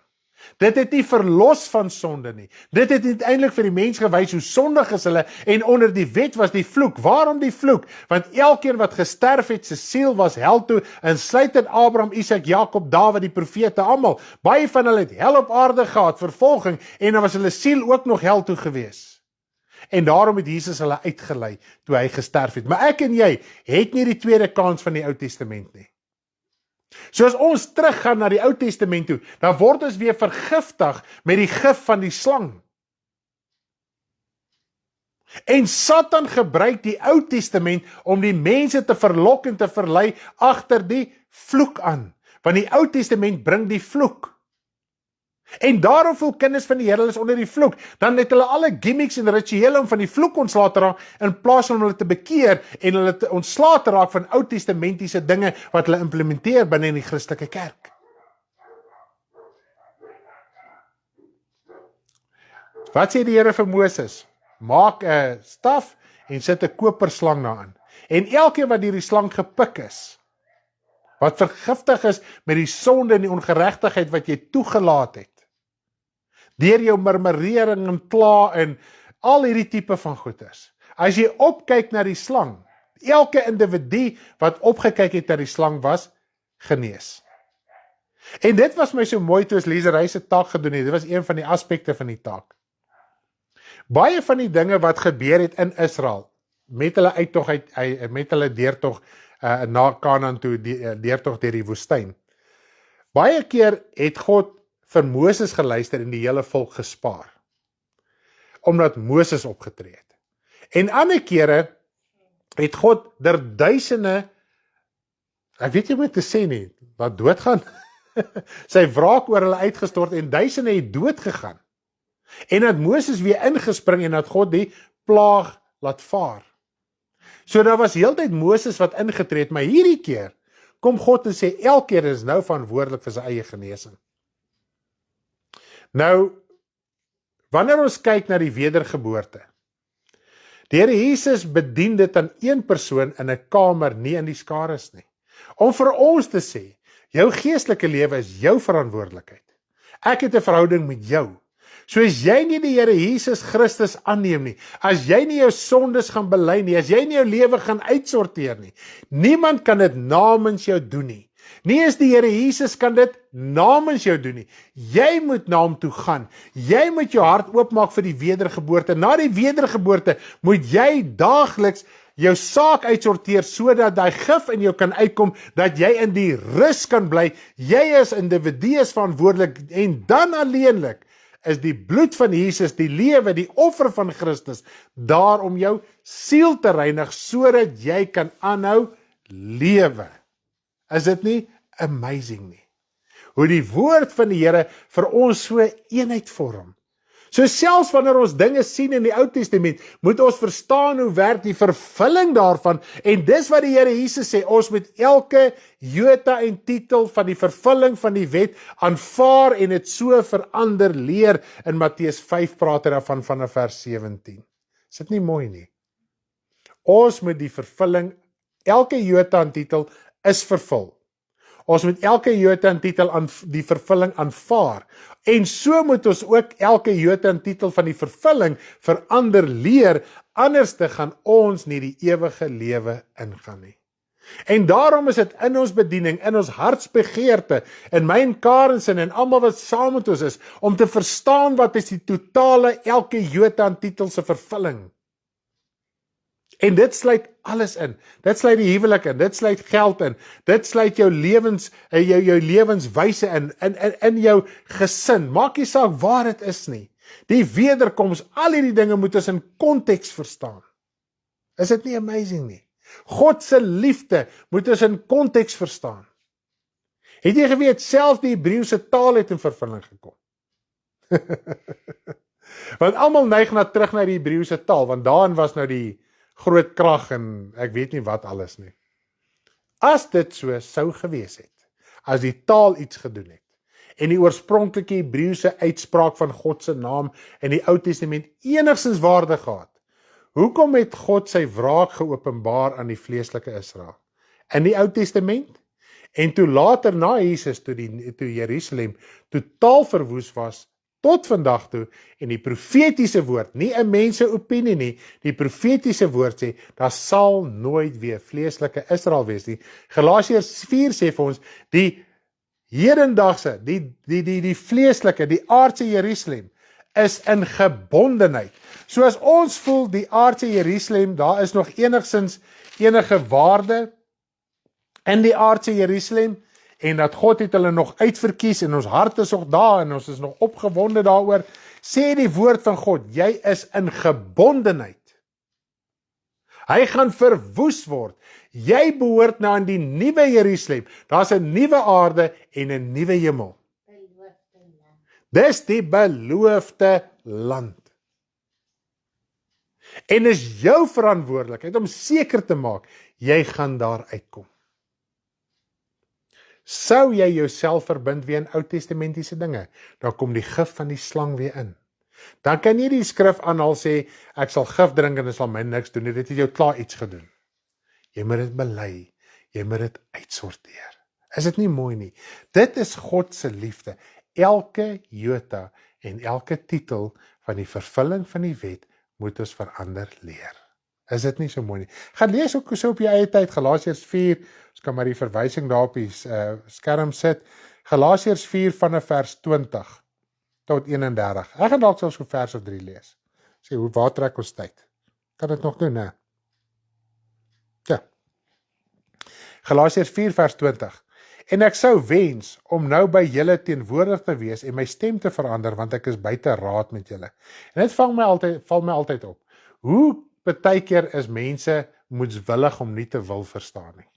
Dit het nie verlos van sonde nie. Dit het uiteindelik vir die mens gewys hoe sondig is hulle, en onder die wet was die vloek. Waarom die vloek? Want elkeen wat gesterf het, sy siel was hel toe, insluitend Abraham, Isak, Jakob, Dawid, die profete, almal. Baie van hulle het hel op aarde gehad, vervolging, en dan was hulle siel ook nog hel toe gewees. En daarom het Jesus hulle uitgelei toe hy gesterf het. Maar ek en jy het nie die tweede kans van die Ou Testament nie. So as ons teruggaan na die Ou Testament toe, dan word ons weer vergiftig met die gif van die slang. En Satan gebruik die Ou Testament om die mense te verlok en te verlei agter die vloek aan. Want die Ou Testament bring die vloek. En daarom voel kinders van die Here is onder die vloek. Dan het hulle alle gimmicks en rituele om van die vloek ontslae te raak, in plaas van hulle te bekeer en hulle te ontslae te raak van Ou Testamentiese dinge wat hulle implementeer binne in die Christelike kerk. Wat sê die Here vir Moses? Maak 'n staf en sit 'n koperslang daarin. En elkeen wat deur die slang gepik is, wat vergiftig is met die sonde en die ongeregtigheid wat jy toegelaat het, deur jou murmurering en kla en al hierdie tipe van goeders. As jy opkyk na die slang, elke individu wat opgekyk het na die slang was genees. En dit was my so mooi toe as lesery se taak gedoen het. Dit was een van die aspekte van die taak. Baie van die dinge wat gebeur het in Israel, met hulle uittog met hulle deurtog na Kanaan toe, deurtog deur die woestyn. Baie keer het God vir Moses geluister en die hele volk gespaar, omdat Moses opgetree het. En ander kere het God duisende, ek weet nie wat te sê nie, wat doodgaan, sy wraak oor hulle uitgestort en duisende het dood gegaan. En dat Moses weer ingespring en dat God die plaag laat vaar. So daar was heeltyd Moses wat ingetree het, maar hierdie keer kom God en sê, elkeen is nou verantwoordelik vir sy eie genesing. Nou, wanneer ons kyk na die wedergeboorte, die Here Jesus bedien dit aan een persoon in 'n kamer, nie in die skares nie. Om vir ons te sê, jou geestelike lewe is jou verantwoordelikheid. Ek het 'n verhouding met jou. So as jy nie die Here Jesus Christus aanneem nie, as jy nie jou sondes gaan bely nie, as jy nie jou lewe gaan uitsorteer nie, niemand kan dit namens jou doen nie. Nie eens die Here Jesus kan dit namens jou doen nie. Jy moet na hom toe gaan. Jy moet jou hart oopmaak vir die wedergeboorte. Na die wedergeboorte moet jy daagliks jou saak uitsorteer sodat daai gif in jou kan uitkom, dat jy in die rus kan bly. Jy is individu is verantwoordelik en dan alleenlik is die bloed van Jesus, die lewe, die offer van Christus, daar om jou siel te reinig, sodat jy kan aanhou lewe. Is dit nie amazing nie? Hoe die woord van die Here vir ons so eenheid vorm. So selfs wanneer ons dinge sien in die Ou Testament, moet ons verstaan hoe werk die vervulling daarvan, en dis wat die Here Jesus sê, ons moet elke jota en titel van die vervulling van die wet aanvaar en dit so verander leer. In Matteus 5 praat hy daarvan vanaf vers 17. Is dit nie mooi nie? Ons moet die vervulling, elke jota en titel is vervul. Ons moet elke jota en titel aan die vervulling aanvaar. En so moet ons ook elke jota en titel van die vervulling verander leer, anders te gaan ons nie die ewige lewe ingaan nie. En daarom is dit in ons bediening, in ons hartsbegeerte, in my en Karen se en almal wat saam met ons is, om te verstaan wat is die totale elke jota en titel se vervulling. En dit sluit alles in. Dit sluit die huwelik in, dit sluit geld in, dit sluit jou lewens, jou lewenswyse in jou gesin. Maak nie saak waar dit is nie. Die wederkoms, al hierdie dinge moet ons in konteks verstaan. Is dit nie amazing nie? God se liefde moet ons in konteks verstaan. Het jy geweet, selfs die Hebreëse taal het in vervulling gekom? Want almal neig terug na die Hebreëse taal, want daarin was nou die groot krag en ek weet nie wat alles nie. As dit so sou gewees het, as die taal iets gedoen het, en die oorspronklike Hebreëse uitspraak van God se naam in die Ou Testament enigstens waarde gehad, hoekom het God sy wraak geopenbaar aan die vleeslike Israel? In die Ou Testament? En toe later na Jesus, toe Jerusalem totaal verwoes was, tot vandag toe, en die profetiese woord, nie 'n mense opinie nie, die profetiese woord sê, daar sal nooit weer vleeslike Israel wees nie. Galasiërs 4 sê vir ons, die hedendagse, die vleeslike, die aardse Jerusalem, is in gebondenheid. So as ons voel, die aardse Jerusalem, daar is nog enige waarde in die aardse Jerusalem, en dat God het hulle nog uitverkies, en ons hart is nog daar, en ons is nog opgewonde daaroor, sê die woord van God, jy is in gebondenheid. Hy gaan verwoes word. Jy behoort nou aan die nuwe Jerusalem. Daar's 'n nuwe aarde en 'n nuwe hemel. Dis die beloofde land. En is jou verantwoordelikheid om seker te maak, jy gaan daar uitkom. Sou jy jouself verbind weer in Ou Testamentiese dinge, dan kom die gif van die slang weer in. Dan kan jy die skrif aanhaal sê, ek sal gif drink en dit sal my niks doen, dit het jou klaar iets gedoen. Jy moet dit bely, jy moet dit uitsorteer. Is dit nie mooi nie? Dit is God se liefde. Elke jota en elke titel van die vervulling van die wet moet ons verander leer. Is dit nie so mooi nie? Gaan lees ook so op jou eie tyd, Galasiërs 4, ons kan maar die verwysing daar op die skerm sit, Galasiërs 4 vanaf vers 20 tot 31. Ek gaan dalk selfs so vers of 3 lees. Sê, waar trek ons tyd? Kan dit nog doen, né? Ja. Galasiërs 4 vers 20. En ek sou wens om nou by julle teenwoordig te wees en my stem te verander, want ek is buite raad met julle. En dit val my altyd op. Hoe baie keer is mense moedswillig om nie te wil verstaan nie.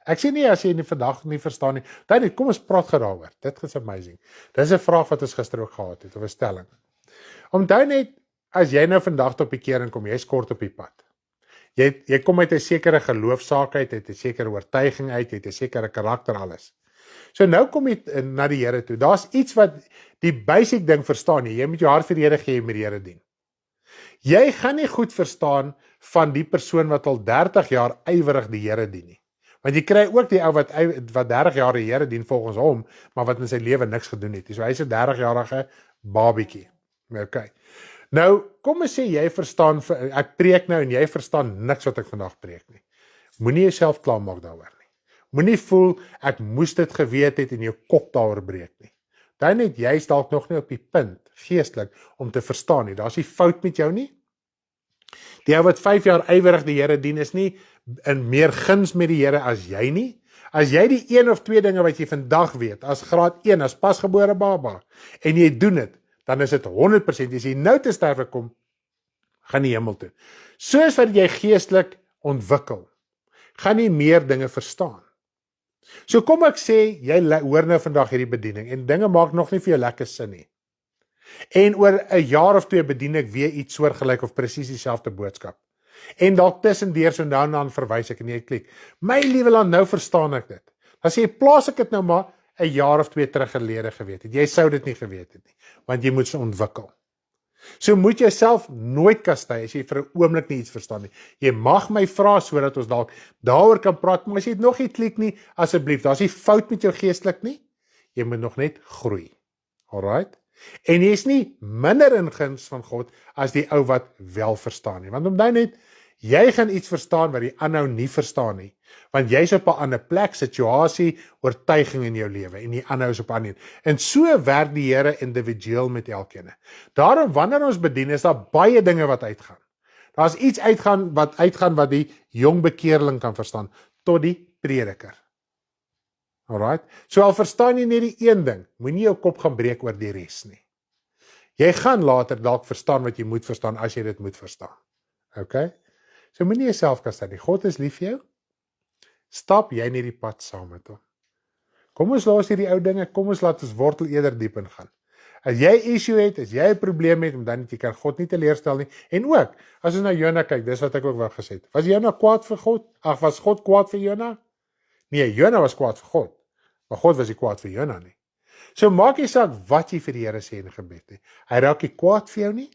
Ek sê nie as jy vandag nie verstaan nie, kom ons praat gou daaroor. Dit is amazing. Dis 'n vraag wat ons gister ook gehad het, of 'n stelling. Onthou net, as jy nou vandag tot bekering kom, jy's kort op die pad. Jy kom uit 'n sekere geloofsaak uit, uit 'n sekere oortuiging uit, uit 'n sekere karakter alles. So nou kom jy na die Here toe. Daar's iets wat die basic ding verstaan jy moet jou hart vir die Here gee en met die Here dien. Jy gaan nie goed verstaan van die persoon wat al 30 jaar ywerig die Here dien nie. Want jy kry ook die ou wat 30 jaar die Here dien volgens hom, maar wat in sy lewe niks gedoen het. So hy's 'n 30-jarige babietjie. Okay. Nou, kom ons sê jy verstaan, ek preek nou en jy verstaan niks wat ek vandag preek nie. Moenie jouself klaarmaak daaroor nie. Moenie voel ek moes dit geweet het en jou kop daaroor breek nie. Dan net jy's dalk nog nie op die punt geestelik om te verstaan nie. Daar's nie fout met jou nie. Die ou wat 5 jaar ywerig die Here dien is nie in meer guns met die Here as jy nie. As jy die 1 of 2 dinge wat jy vandag weet, as graad 1, as pasgebore baba, en jy doen dit, dan is dit 100%, as jy nou te sterwe kom, gaan die hemel toe. Soos wat jy geestelik ontwikkel, gaan jy meer dinge verstaan. So kom ek sê, jy hoor nou vandag hierdie bediening, en dinge maak nog nie vir jou lekker sin nie. En oor 'n jaar of 2 bedien ek weer iets soortgelyk of presies dieselfde boodskap. En dalk tussendeur so nou en dan verwys ek en jy klik. My liewe land, nou verstaan ek dit. Dan sê jy, plaas ek dit nou maar 'n jaar of 2 terug gelede geweet het. Jy sou dit nie geweet het nie, want jy moet se ontwikkel. So moet jy self nooit kastei as jy vir 'n oomblik nie iets verstaan nie. Jy mag my vra sodat ons dalk daaroor kan praat, maar as jy dit nog nie klik nie, asseblief, daar's nie fout met jou geestelik nie. Jy moet nog net groei. Alright? En jy is nie minder in guns van God as die ou wat wel verstaan nie. Want onthou net, jy gaan iets verstaan wat die ander nie verstaan nie. Want jy's op 'n ander plek, situasie, oortuiging in jou lewe en die ander is op 'n ander. En so werk die Here individueel met elkeen. Daarom wanneer ons bedien, is daar baie dinge wat uitgaan. Daar's iets uitgaan wat die jong bekeerling kan verstaan tot die prediker. Alright? So al verstaan jy net die een ding, moenie jou kop gaan breek oor die res nie. Jy gaan later dalk verstaan wat jy moet verstaan as jy dit moet verstaan. Okay? So moenie jouself kastei nie. God is lief vir jou. Stap jy nie die pad saam met hom. Kom ons los hierdie ou dinge, kom ons laat ons wortel eerder diep ingaan. As jy issue het, as jy 'n probleem het, dan jy kan God nie teleurstel nie. En ook, as ons na Jona kyk, dis wat ek ook wou gesê het. Was Jona kwaad vir God? Ag, was God kwaad vir Jona? Nee, Jona was kwaad vir God. Maar God was nie kwaad vir Jona nie. So maak nie saak wat jy vir die Here sê in gebed nie. Hy raak nie kwaad vir jou nie.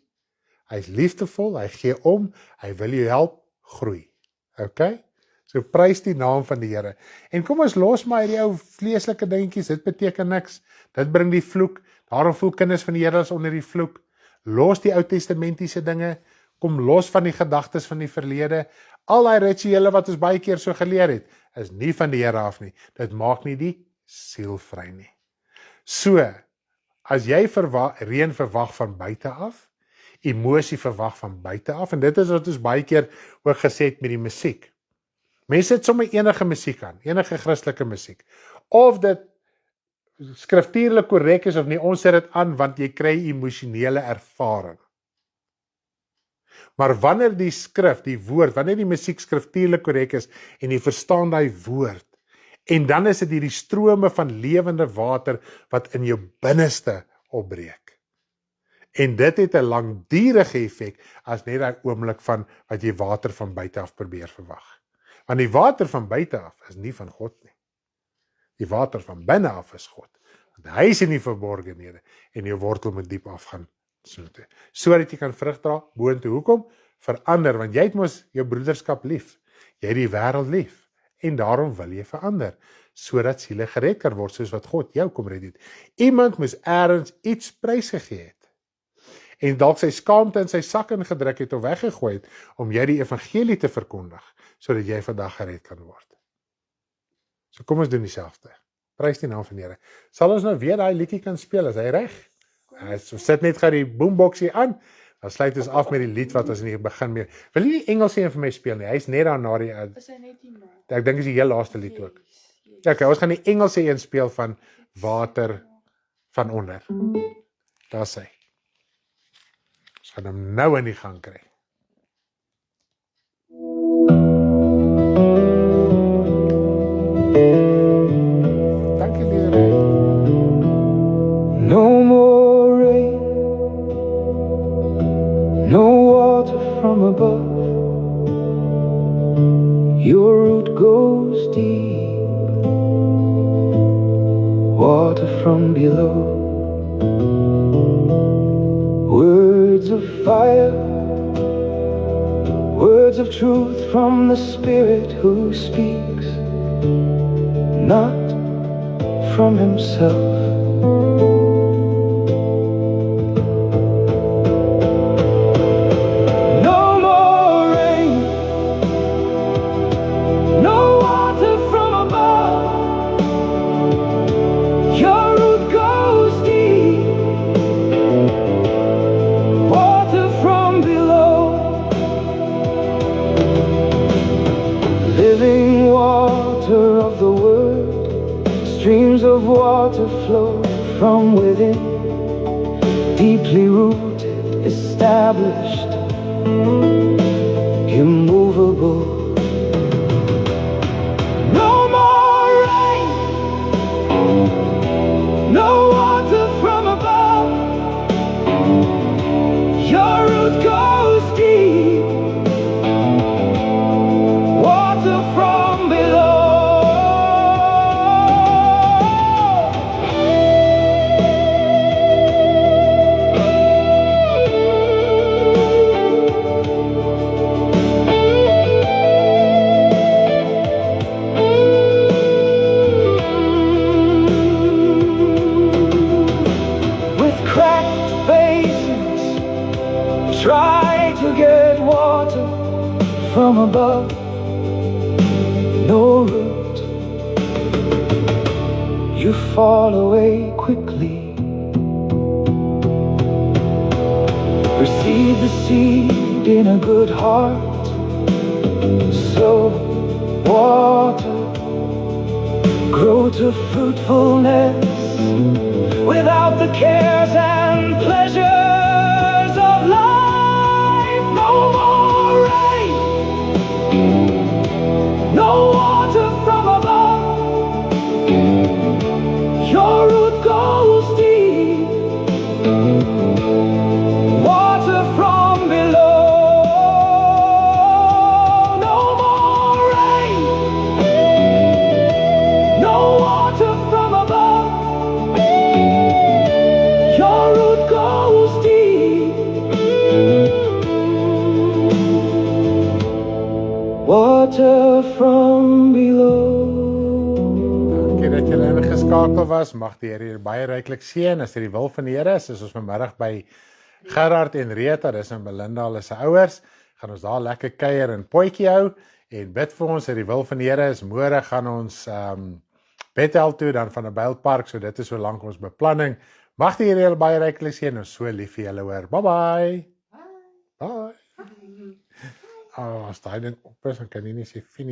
Hy's liefdevol, hy gee om, hy wil jou help groei. Okay? So prys die naam van die Here. En kom ons los maar hierdie ou vleeslike dingetjies, dit beteken niks. Dit bring die vloek. Daarom voel kinders van die Here as onder die vloek. Los die Ou Testamentiese dinge, kom los van die gedagtes van die verlede. Al daai rituele wat ons baie keer so geleer het, is nie van die Here af nie. Dit maak nie die siel vry nie. So, as jy reën verwag van buite af, emosie verwag van buite af, en dit is wat ons baie keer ook gesê het met die musiek. Mense sit sommer enige musiek aan, enige Christelike musiek. Of dit skriftuurlik korrek is of nie, ons sit dit aan want jy kry emosionele ervaring. Maar wanneer die skrif, die woord, wanneer die musiek skriftuurlik korrek is en jy verstaan daai woord, en dan is dit hierdie strome van lewende water wat in jou binneste opbreek. En dit het 'n langdurige effek as net daai oomblik van wat jy water van buite af probeer verwag. Want die water van buite af is nie van God nie. Die water van binne af is God. Want hy is in die verborgenhede en jou wortel moet diep afgaan sodat jy kan vrug dra boontoe. Hoekom? Verander, want jy het mos jou broederskap lief. Jy het die wêreld lief. En daarom wil jy verander, sodat siele gered kan word, soos wat God jou kom red het. Iemand moes eers iets prysgegee het, en dalk sy skaamte in sy sak ingedruk het of weggegooi het, om jy die evangelie te verkondig, sodat jy vandag gered kan word. So kom ons doen dieselfde. Prys die naam van die Here. Sal ons nou weer daai liedjie kan speel, is hy reg? So sit net gou die boomboxie aan, dan sluit ons af met die lied wat ons in die begin mee. Wil jy die Engelse een vir my speel nie? Hy's net daar na die Is hy net nie nou? ek dink is die heel laaste lied ook. Yes. Okay, ons gaan die Engelse een speel van water van onder. Daar sê. Ons gaan hom nou in die gang kry. Dankie Leroy. No more rain, no water from above. Your root goes deep, water from below. Words of fire, words of truth from the Spirit who speaks, not from himself. Living water of the Word, streams of water flow from within, deeply rooted, established, immovable. No more rain, no water from above. Your root goes deep, water from below. With cracked basins, try to get water from above. No root, you fall away quickly. Receive the seed in a good heart, sow water, grow to fruitfulness without the cares and pleasures of life. No more rain, no water from above. Your root goes deep, water from below. No more rain, no water from above. Your root goes deep, water from below. Dankie dat julle ingeskakel was. Mag die Here hier baie ryklik seën. As dit die wil van die Here is, ons vanmiddag by Gerard en Rita, dis in Belinda, hulle se ouers. Gaan ons daar lekker kuier en potjie hou en bid vir ons dat die wil van die Here is. Môre gaan ons Bethel toe, dan van 'n Bylpark, so dit is so lank ons beplanning. Mag die Here julle baie ryklik seën. Ons so lief vir julle hoor. Bye bye. Bye. As daai ding op is, dan kan jy nie sê finies.